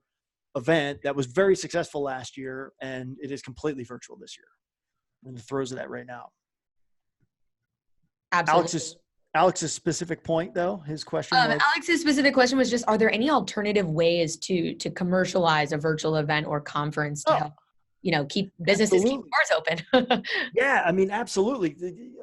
event that was very successful last year, and it is completely virtual this year. I'm in the throes of that right now. Absolutely. Alex's specific point, though, his question was? Alex's specific question was just, are there any alternative ways to commercialize a virtual event or conference to help keep businesses, keep doors open? Yeah, I mean, absolutely.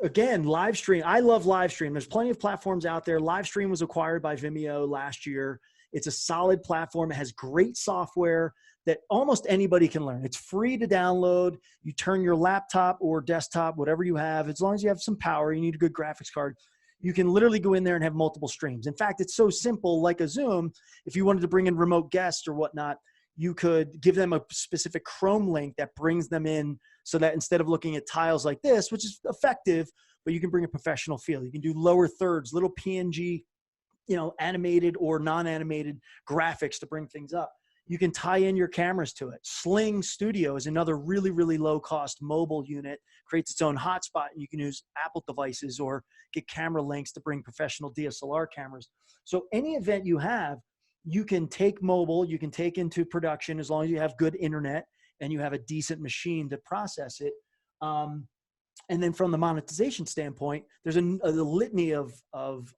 Again, live stream. I love live stream. There's plenty of platforms out there. Live stream was acquired by Vimeo last year. It's a solid platform. It has great software that almost anybody can learn. It's free to download. You turn your laptop or desktop, whatever you have, as long as you have some power, you need a good graphics card, you can literally go in there and have multiple streams. In fact, it's so simple, like a Zoom, if you wanted to bring in remote guests or whatnot, you could give them a specific Chrome link that brings them in, so that instead of looking at tiles like this, which is effective, but you can bring a professional feel. You can do lower thirds, little PNG, animated or non-animated graphics to bring things up. You can tie in your cameras to it. Sling Studio is another really, really low cost mobile unit, creates its own hotspot, and you can use Apple devices or get camera links to bring professional DSLR cameras. So any event you have, you can take mobile, you can take into production as long as you have good internet and you have a decent machine to process it. And then from the monetization standpoint, there's a litany of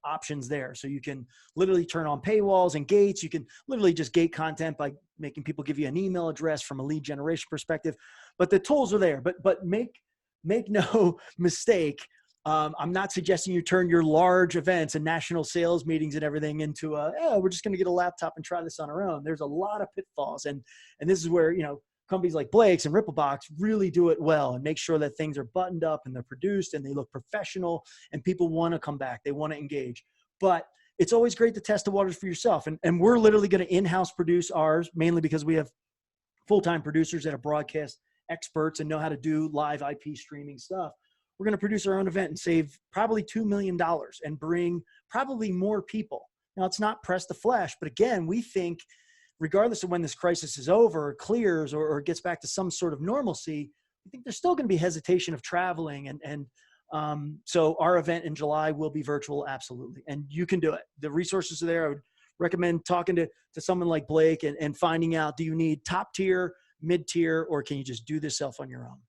options there. So you can literally turn on paywalls and gates. You can literally just gate content by making people give you an email address from a lead generation perspective. But the tools are there. But make no mistake, I'm not suggesting you turn your large events and national sales meetings and everything into we're just going to get a laptop and try this on our own. There's a lot of pitfalls. And this is where, companies like Blake's and Ripplebox really do it well and make sure that things are buttoned up and they're produced and they look professional and people want to come back. They want to engage. But it's always great to test the waters for yourself. And we're literally going to in-house produce ours, mainly because we have full-time producers that are broadcast experts and know how to do live IP streaming stuff. We're going to produce our own event and save probably $2 million and bring probably more people. Now, it's not press the flesh, but again, we think regardless of when this crisis is over or clears or gets back to some sort of normalcy, I think there's still going to be hesitation of traveling. So our event in July will be virtual, absolutely. And you can do it. The resources are there. I would recommend talking to someone like Blake and finding out, do you need top tier, mid tier, or can you just do this self on your own?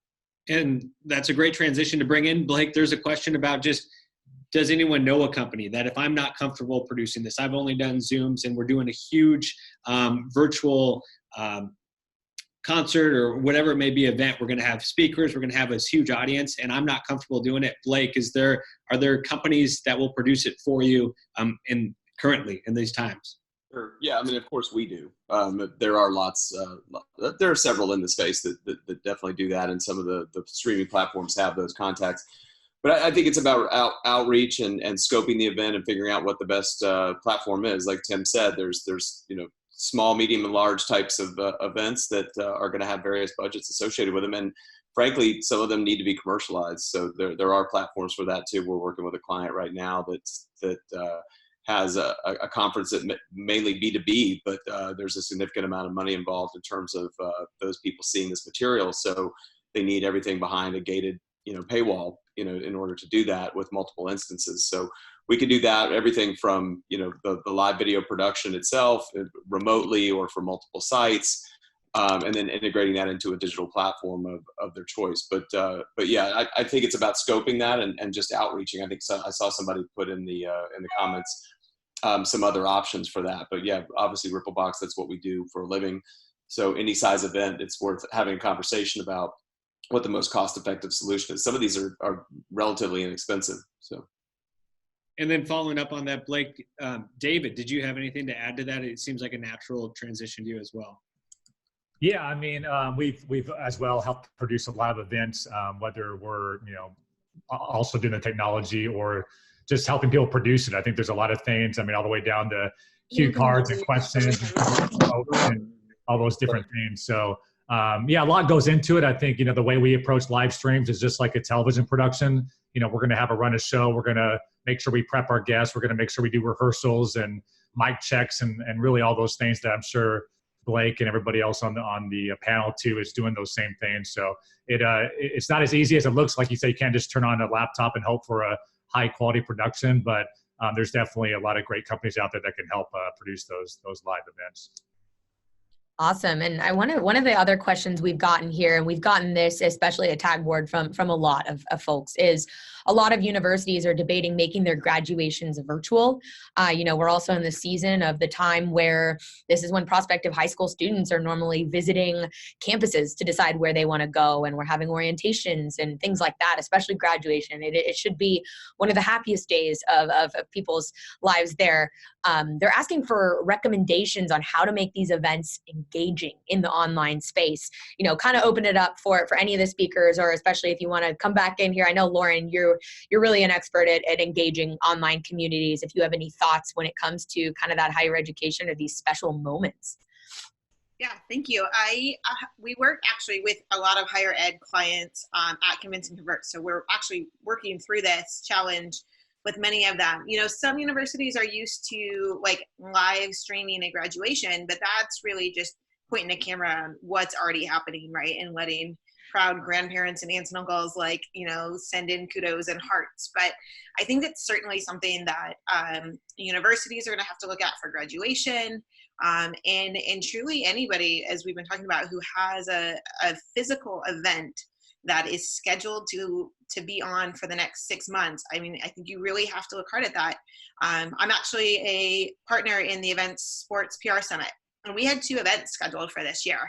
And that's a great transition to bring in. Blake, there's a question about just, does anyone know a company that if I'm not comfortable producing this, I've only done Zooms and we're doing a huge virtual concert or whatever it may be event, we're going to have speakers, we're going to have this huge audience, and I'm not comfortable doing it. Blake, are there companies that will produce it for you currently in these times? Sure. Yeah, I mean, of course we do. There are lots. There are several in the space that definitely do that, and some of the streaming platforms have those contacts. But I think it's about outreach and scoping the event and figuring out what the best platform is. Like Tim said, there's small, medium, and large types of events that are going to have various budgets associated with them, and frankly, some of them need to be commercialized. So there are platforms for that too. We're working with a client right now that has a conference that mainly B2B, but there's a significant amount of money involved in terms of those people seeing this material. So they need everything behind a gated paywall, in order to do that with multiple instances. So we can do that, everything from, the live video production itself remotely or for multiple sites, and then integrating that into a digital platform of their choice. But yeah, I think it's about scoping that and just outreaching. I think I saw somebody put in the comments some other options for that. But yeah, obviously Ripplebox, that's what we do for a living. So any size event, it's worth having a conversation about what the most cost-effective solution is. Some of these are relatively inexpensive. So, and then following up on that, Blake, David, did you have anything to add to that? It seems like a natural transition to you as well. Yeah, I mean, we've as well helped produce a lot of events, whether we're also doing the technology or just helping people produce it. I think there's a lot of things, I mean, all the way down to cue cards and questions and all those different things. So yeah, a lot goes into it. I think, you know, the way we approach live streams is just like a television production. You know, we're going to have a run a show. We're going to make sure we prep our guests. We're going to make sure we do rehearsals and mic checks and really all those things that I'm sure Blake and everybody else on the panel too is doing those same things. So it's not as easy as it looks. Like you say, you can't just turn on a laptop and hope for a high quality production, but there's definitely a lot of great companies out there that can help produce those live events. Awesome. And one of the other questions we've gotten here, and we've gotten this especially at Tagboard from a lot of folks, is a lot of universities are debating making their graduations virtual. You know, we're also in the season of the time where this is when prospective high school students are normally visiting campuses to decide where they want to go, and we're having orientations and things like that, especially graduation. It should be one of the happiest days of people's lives there. They're asking for recommendations on how to make these events engaging in the online space. You know, kind of open it up for any of the speakers, or especially if you want to come back in here. I know, Lauren, you're really an expert at engaging online communities. If you have any thoughts when it comes to kind of that higher education or these special moments. Yeah, thank you. We work actually with a lot of higher ed clients at Convince and Convert. So we're actually working through this challenge with many of them. You know, some universities are used to like live streaming a graduation, but that's really just pointing a camera on what's already happening, right? And letting proud grandparents and aunts and uncles, like, you know, send in kudos and hearts. But I think that's certainly something that universities are going to have to look at for graduation. And truly anybody, as we've been talking about, who has a physical event that is scheduled to be on for the next 6 months. I mean, I think you really have to look hard at that. I'm actually a partner in the Events Sports PR Summit, and we had 2 events scheduled for this year.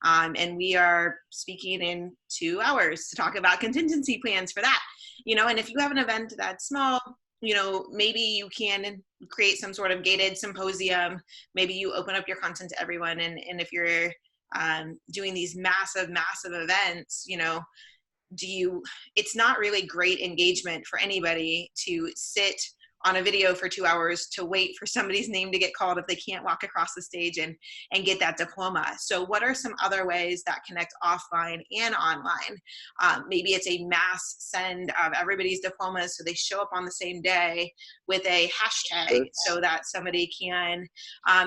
And we are speaking in 2 hours to talk about contingency plans for that. You know, and if you have an event that's small, you know, maybe you can create some sort of gated symposium. Maybe you open up your content to everyone. And if you're doing these massive events, you know, it's not really great engagement for anybody to sit on a video for 2 hours to wait for somebody's name to get called if they can't walk across the stage and get that diploma. So what are some other ways that connect offline and online? Maybe it's a mass send of everybody's diplomas so they show up on the same day with a hashtag so that somebody can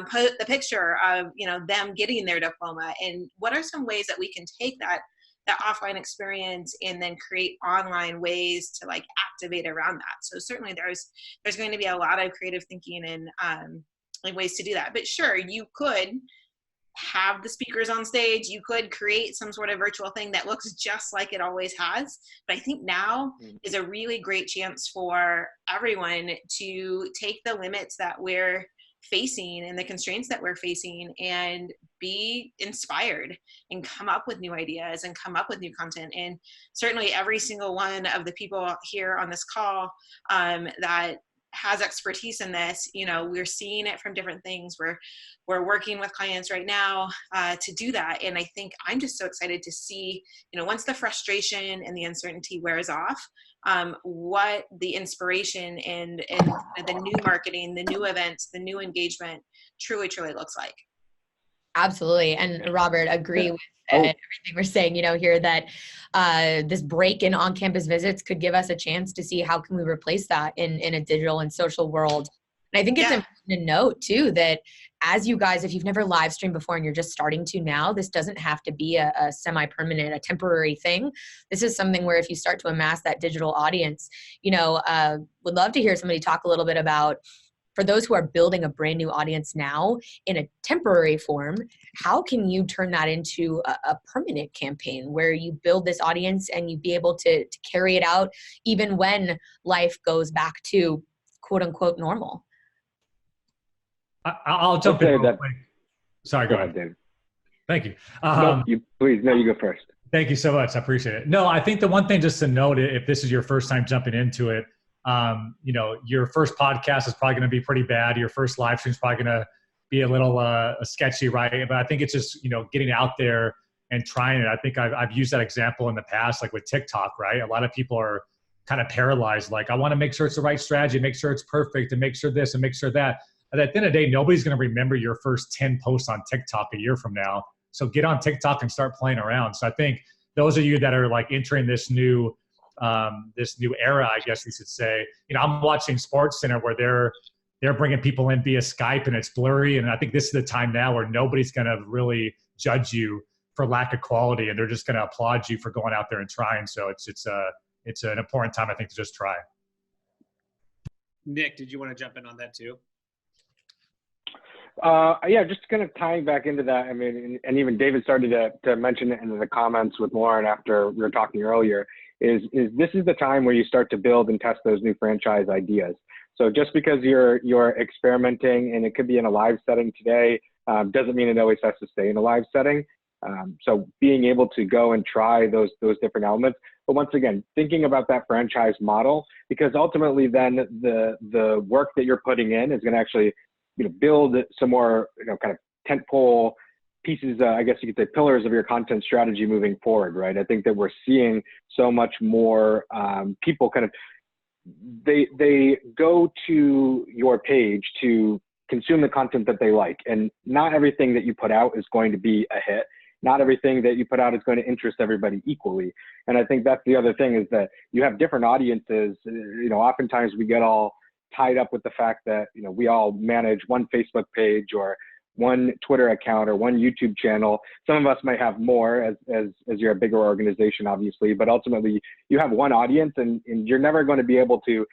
put the picture of, you know, them getting their diploma. And what are some ways that we can take that offline experience and then create online ways to like activate around that? So certainly there's going to be a lot of creative thinking and ways to do that. But sure, you could have the speakers on stage, you could create some sort of virtual thing that looks just like it always has. But I think now is a really great chance for everyone to take the limits that we're facing and the constraints that we're facing and be inspired and come up with new ideas and come up with new content. And certainly every single one of the people here on this call that has expertise in this, you know, we're seeing it from different things. We're working with clients right now to do that. And I think I'm just so excited to see, you know, once the frustration and the uncertainty wears off, what the inspiration and the new marketing, the new events, the new engagement truly looks like. Absolutely. And Robert, agree with everything we're saying, you know, here that this break in on-campus visits could give us a chance to see how can we replace that in a digital and social world. And I think it's important to note too that as you guys, if you've never live streamed before and you're just starting to now, this doesn't have to be a semi-permanent, a temporary thing. This is something where if you start to amass that digital audience, you know, would love to hear somebody talk a little bit about, for those who are building a brand new audience now in a temporary form, how can you turn that into a permanent campaign where you build this audience and you be able to carry it out even when life goes back to quote unquote normal? I'll jump in real quick. Sorry, go ahead, David. Thank you. You go first. Thank you so much. I appreciate it. No, I think the one thing just to note, if this is your first time jumping into it, you know, your first podcast is probably going to be pretty bad. Your first live stream is probably going to be a little sketchy, right? But I think it's just, you know, getting out there and trying it. I think I've used that example in the past, like with TikTok, right? A lot of people are kind of paralyzed. Like, I want to make sure it's the right strategy, make sure it's perfect, and make sure this and make sure that. And at the end of the day, nobody's going to remember your first 10 posts on TikTok a year from now. So get on TikTok and start playing around. So I think those of you that are like entering this new era, I guess we should say, I'm watching SportsCenter where they're bringing people in via Skype and it's blurry. And I think this is the time now where nobody's going to really judge you for lack of quality, and they're just going to applaud you for going out there and trying. So it's an important time, I think, to just try. Nick, did you want to jump in on that too? Yeah, just kind of tying back into that. I mean, and even David started to mention it in the comments with Lauren after we were talking earlier, is this is the time where you start to build and test those new franchise ideas. So just because you're experimenting, and it could be in a live setting today, doesn't mean it always has to stay in a live setting. So being able to go and try those different elements, but once again, thinking about that franchise model, because ultimately then the work that you're putting in is going to actually build some more kind of tentpole pieces, I guess you could say pillars of your content strategy moving forward, right? I think that we're seeing so much more people kind of they go to your page to consume the content that they like, and not everything that you put out is going to be a hit. Not everything that you put out is going to interest everybody equally. And I think that's the other thing, is that you have different audiences. Oftentimes we get all tied up with the fact that, we all manage one Facebook page or one Twitter account or one YouTube channel. Some of us might have more as you're a bigger organization, obviously, but ultimately you have one audience, and you're never going to be able to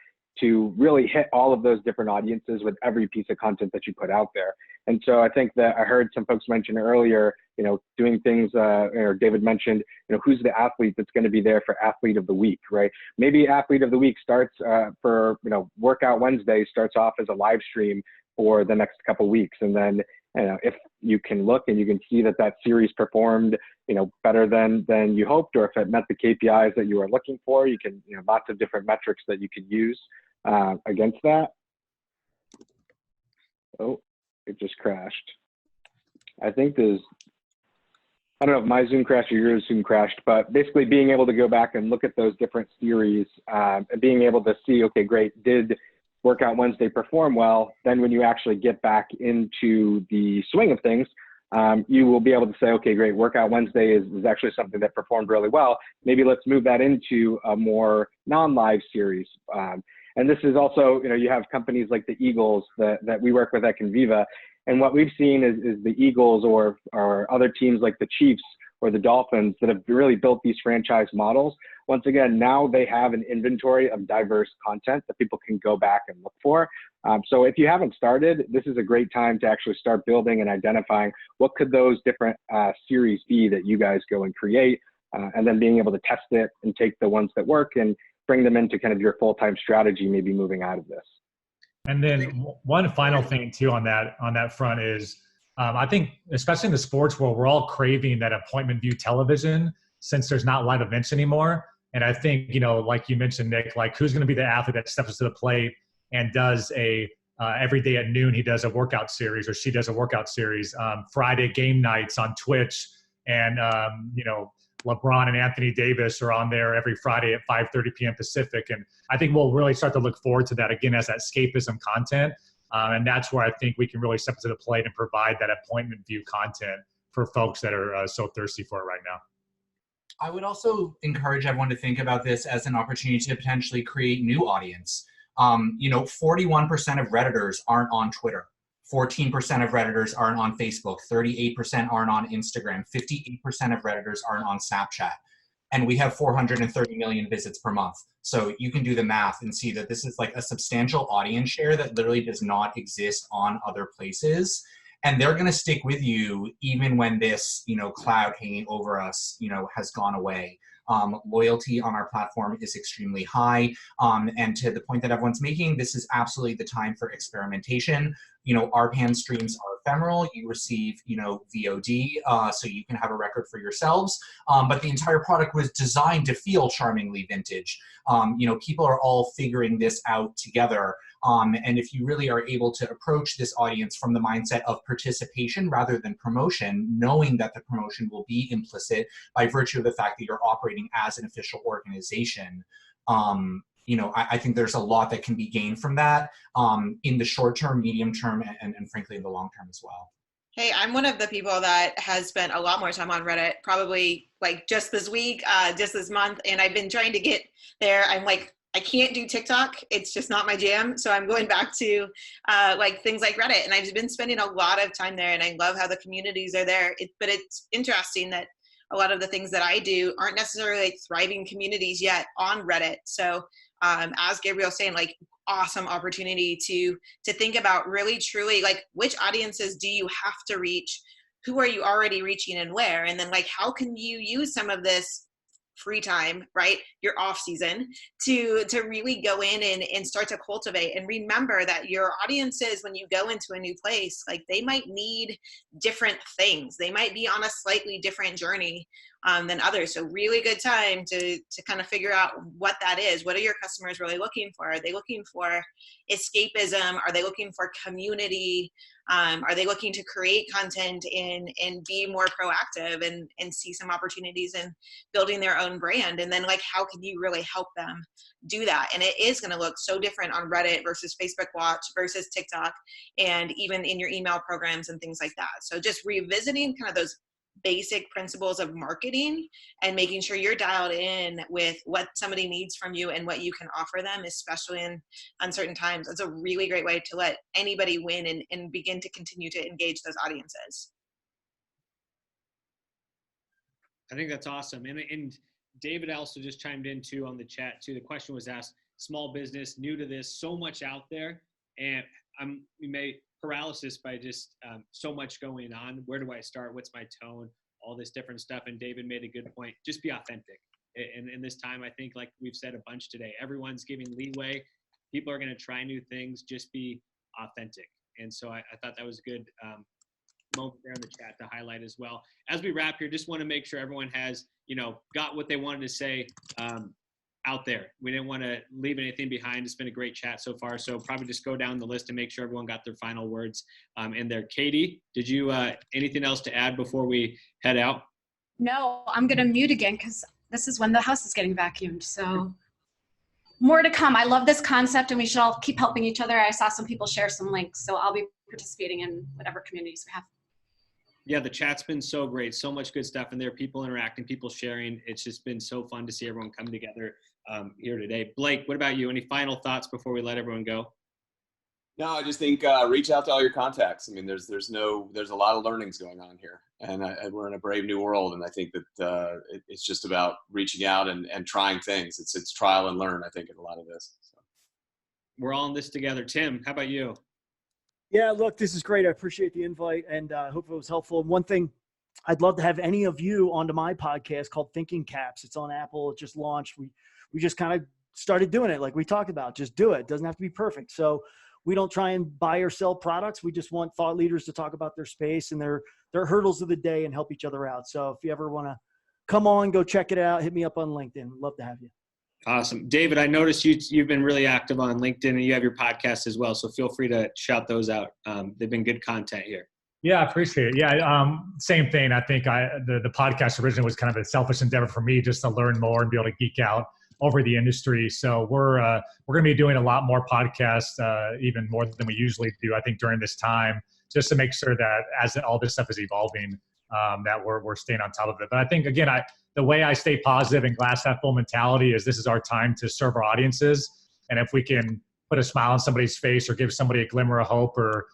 really hit all of those different audiences with every piece of content that you put out there. And so I think that I heard some folks mention earlier, doing things, or David mentioned, who's the athlete that's going to be there for Athlete of the Week, right? Maybe Athlete of the Week starts for, Workout Wednesday starts off as a live stream for the next couple weeks. And then, if you can look and you can see that series performed, better than you hoped, or if it met the KPIs that you were looking for, you can, lots of different metrics that you could use against that. Oh, it just crashed. I think I don't know if my Zoom crashed or your Zoom crashed, but basically being able to go back and look at those different series and being able to see, okay, great, did Workout Wednesday perform well? Then when you actually get back into the swing of things, you will be able to say, okay, great, Workout Wednesday is actually something that performed really well. Maybe let's move that into a more non-live series. And this is also, you have companies like the Eagles that we work with at Conviva. And what we've seen is the Eagles or other teams like the Chiefs or the Dolphins that have really built these franchise models. Once again, now they have an inventory of diverse content that people can go back and look for. So if you haven't started, this is a great time to actually start building and identifying what could those different series be that you guys go and create, and then being able to test it and take the ones that work and bring them into kind of your full-time strategy, maybe moving out of this. And then one final thing too on that front is, I think, especially in the sports world, we're all craving that appointment view television since there's not live events anymore. And I think, like you mentioned, Nick, like who's going to be the athlete that steps to the plate and does every day at noon, he does a workout series or she does a workout series, Friday game nights on Twitch. And, LeBron and Anthony Davis are on there every Friday at 5:30 p.m. Pacific. And I think we'll really start to look forward to that again as that escapism content. And that's where I think we can really step to the plate and provide that appointment view content for folks that are so thirsty for it right now. I would also encourage everyone to think about this as an opportunity to potentially create new audience. 41% of Redditors aren't on Twitter. 14% of Redditors aren't on Facebook. 38% aren't on Instagram. 58% of Redditors aren't on Snapchat. And we have 430 million visits per month. So you can do the math and see that this is like a substantial audience share that literally does not exist on other places. And they're going to stick with you even when this, cloud hanging over us, has gone away. Loyalty on our platform is extremely high. And to the point that everyone's making, this is absolutely the time for experimentation. RPAN streams are ephemeral. You receive, VOD, so you can have a record for yourselves. But the entire product was designed to feel charmingly vintage. People are all figuring this out together. And if you really are able to approach this audience from the mindset of participation rather than promotion, knowing that the promotion will be implicit by virtue of the fact that you're operating as an official organization, I think there's a lot that can be gained from that in the short term, medium term, and frankly in the long term as well. Hey, I'm one of the people that has spent a lot more time on Reddit, probably like just this week, just this month, and I've been trying to get there. I'm like, I can't do TikTok. It's just not my jam. So I'm going back to like things like Reddit, and I've been spending a lot of time there, and I love how the communities are there. But it's interesting that a lot of the things that I do aren't necessarily like thriving communities yet on Reddit. So as Gabriel was saying, like awesome opportunity to think about really truly like which audiences do you have to reach, who are you already reaching and where, and then like how can you use some of this free time, right, your off season to really go in and start to cultivate. And remember that your audiences, when you go into a new place, like they might need different things. They might be on a slightly different journey than others. So really good time to kind of figure out what that is. What are your customers really looking for? Are they looking for escapism? Are they looking for community? Are they looking to create content and be more proactive and see some opportunities in building their own brand? And then like, how can you really help them do that? And it is going to look so different on Reddit versus Facebook Watch versus TikTok, and even in your email programs and things like that. So just revisiting kind of those basic principles of marketing and making sure you're dialed in with what somebody needs from you and what you can offer them, especially in uncertain times. It's a really great way to let anybody win and begin to continue to engage those audiences. I think that's awesome. And David also just chimed in too on the chat too. The question was asked, small business, new to this, so much out there. And we may paralysis by just so much going on. Where do I start? What's my tone? All this different stuff. And David made a good point. Just be authentic. And in this time, I think like we've said a bunch today, everyone's giving leeway. People are going to try new things. Just be authentic. And so I thought that was a good moment there in the chat to highlight as well. As we wrap here, just want to make sure everyone has, got what they wanted to say out there. We didn't want to leave anything behind. It's been a great chat so far. So probably just go down the list and make sure everyone got their final words in there. Katie, did you anything else to add before we head out? No, I'm going to mute again because this is when the house is getting vacuumed. So more to come. I love this concept and we should all keep helping each other. I saw some people share some links, so I'll be participating in whatever communities we have. Yeah, the chat's been so great. So much good stuff in there. People interacting, people sharing. It's just been so fun to see everyone come together here today. Blake, what about you? Any final thoughts before we let everyone go? No, I just think reach out to all your contacts. I mean, there's a lot of learnings going on here, and we're in a brave new world. And I think that it's just about reaching out and trying things. It's trial and learn, I think, in a lot of this. So. We're all in this together. Tim, how about you? Yeah, look, this is great. I appreciate the invite, and I hope it was helpful. And one thing, I'd love to have any of you onto my podcast called Thinking Caps. It's on Apple. It just launched. We just kind of started doing it like we talked about. Just do it. It doesn't have to be perfect. So we don't try and buy or sell products. We just want thought leaders to talk about their space and their hurdles of the day and help each other out. So if you ever want to come on, go check it out. Hit me up on LinkedIn. Love to have you. Awesome. David, I noticed you've been really active on LinkedIn and you have your podcast as well. So feel free to shout those out. They've been good content here. Yeah, I appreciate it. Yeah, same thing. I think the podcast originally was kind of a selfish endeavor for me just to learn more and be able to geek out over the industry. So we're going to be doing a lot more podcasts, even more than we usually do, I think, during this time, just to make sure that as all this stuff is evolving, that we're staying on top of it. But I think, again, the way I stay positive and glass half full mentality is this is our time to serve our audiences. And if we can put a smile on somebody's face or give somebody a glimmer of hope or,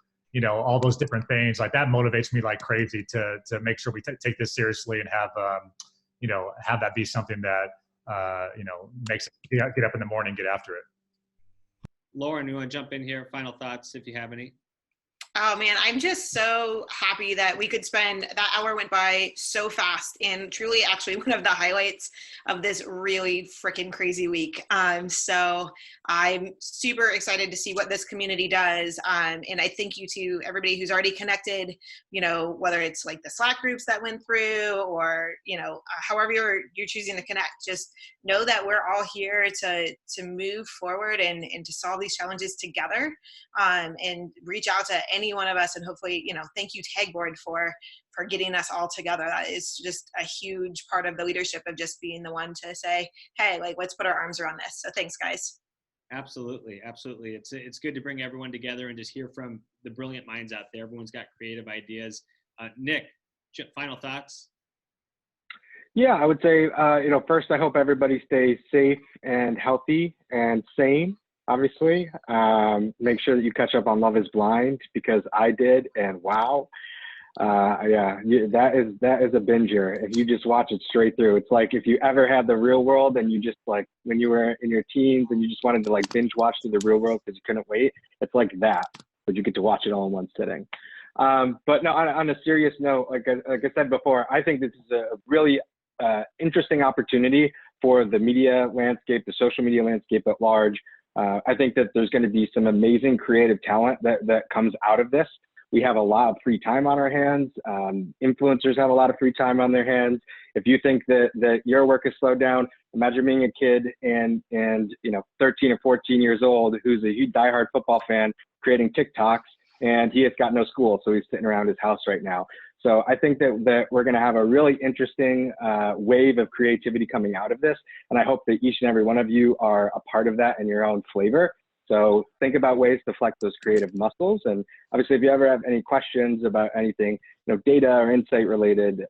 all those different things, like that motivates me like crazy to make sure we take this seriously and have that be something that, makes us get up in the morning and get after it. Lauren, you want to jump in here? Final thoughts, if you have any. Oh man, I'm just so happy that we could spend that hour went by so fast and truly actually one of the highlights of this really freaking crazy week. So I'm super excited to see what this community does. And I thank you to everybody who's already connected, whether it's like the Slack groups that went through or, however you're choosing to connect, just know that we're all here to move forward and to solve these challenges together, and reach out to any one of us. And hopefully, thank you Tagboard for for getting us all together. That is just a huge part of the leadership of just being the one to say, hey, like, let's put our arms around this. So thanks, guys. Absolutely. Absolutely. It's good to bring everyone together and just hear from the brilliant minds out there. Everyone's got creative ideas. Nick, final thoughts? Yeah, I would say, first, I hope everybody stays safe and healthy and sane, obviously. Make sure that you catch up on Love is Blind, because I did, and wow. That is a binger. If you just watch it straight through, it's like if you ever had The Real World and you just, like, when you were in your teens and you just wanted to, like, binge watch through The Real World because you couldn't wait, it's like that, but you get to watch it all in one sitting. But no, on a serious note, like I said before, I think this is a really interesting opportunity for the media landscape, the social media landscape at large. I think that there's going to be some amazing creative talent that comes out of this. We have a lot of free time on our hands. Influencers have a lot of free time on their hands. If you think that your work is slowed down, imagine being a kid and 13 or 14 years old who's a huge diehard football fan creating TikToks, and he has got no school, so he's sitting around his house right now. So I think that we're going to have a really interesting wave of creativity coming out of this, and I hope that each and every one of you are a part of that in your own flavor. So think about ways to flex those creative muscles. And obviously, if you ever have any questions about anything, data or insight related,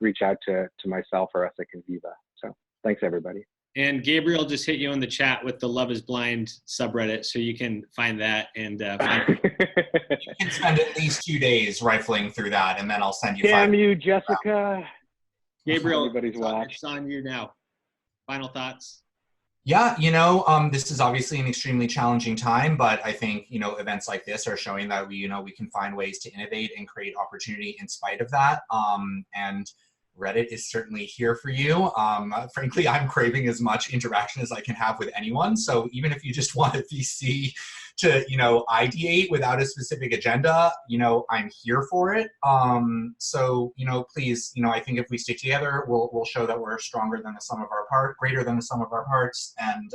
reach out to myself or us at Conviva. So thanks, everybody. And Gabriel just hit you in the chat with the Love is Blind subreddit, so you can find that and find You can spend at least 2 days rifling through that, and then I'll send you. Damn you, Jessica. Gabriel, Everybody's watch. it's on you now. Final thoughts? Yeah, this is obviously an extremely challenging time, but I think, events like this are showing that we can find ways to innovate and create opportunity in spite of that. And Reddit is certainly here for you. Frankly, I'm craving as much interaction as I can have with anyone. So even if you just want a VC to, ideate without a specific agenda, I'm here for it. So, please, I think if we stick together, we'll show that we're stronger than the sum of our parts, greater than the sum of our parts, and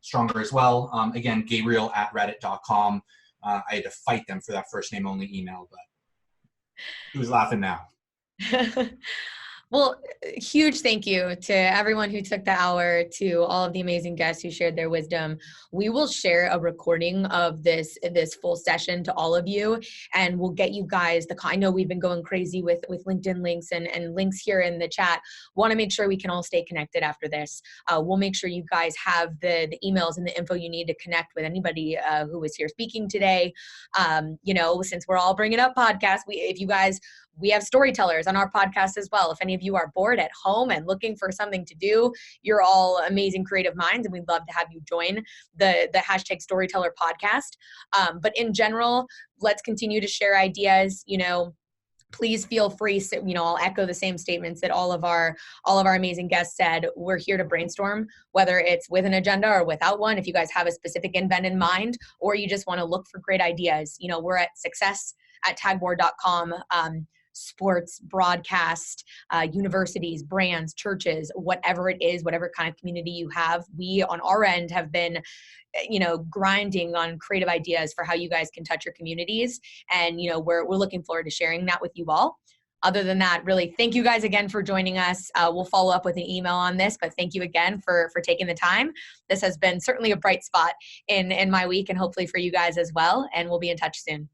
stronger as well. Again, Gabriel@reddit.com. I had to fight them for that first name only email, but who's laughing now? Well, huge thank you to everyone who took the hour, to all of the amazing guests who shared their wisdom. We will share a recording of this full session to all of you, and we'll get you guys I know we've been going crazy with LinkedIn links and links here in the chat. Want to make sure we can all stay connected after this. We'll make sure you guys have the emails and the info you need to connect with anybody who was here speaking today. Since we're all bringing up podcasts, we have storytellers on our podcast as well. If any of you are bored at home and looking for something to do, you're all amazing creative minds, and we'd love to have you join the hashtag Storyteller podcast. But in general, let's continue to share ideas. Please feel free. I'll echo the same statements that all of our amazing guests said. We're here to brainstorm, whether it's with an agenda or without one. If you guys have a specific event in mind, or you just want to look for great ideas, we're at success@tagboard.com. Sports, broadcast, universities, brands, churches, whatever it is, whatever kind of community you have. We on our end have been, grinding on creative ideas for how you guys can touch your communities. And, we're looking forward to sharing that with you all. Other than that, really, thank you guys again for joining us. We'll follow up with an email on this, but thank you again for taking the time. This has been certainly a bright spot in my week, and hopefully for you guys as well. And we'll be in touch soon.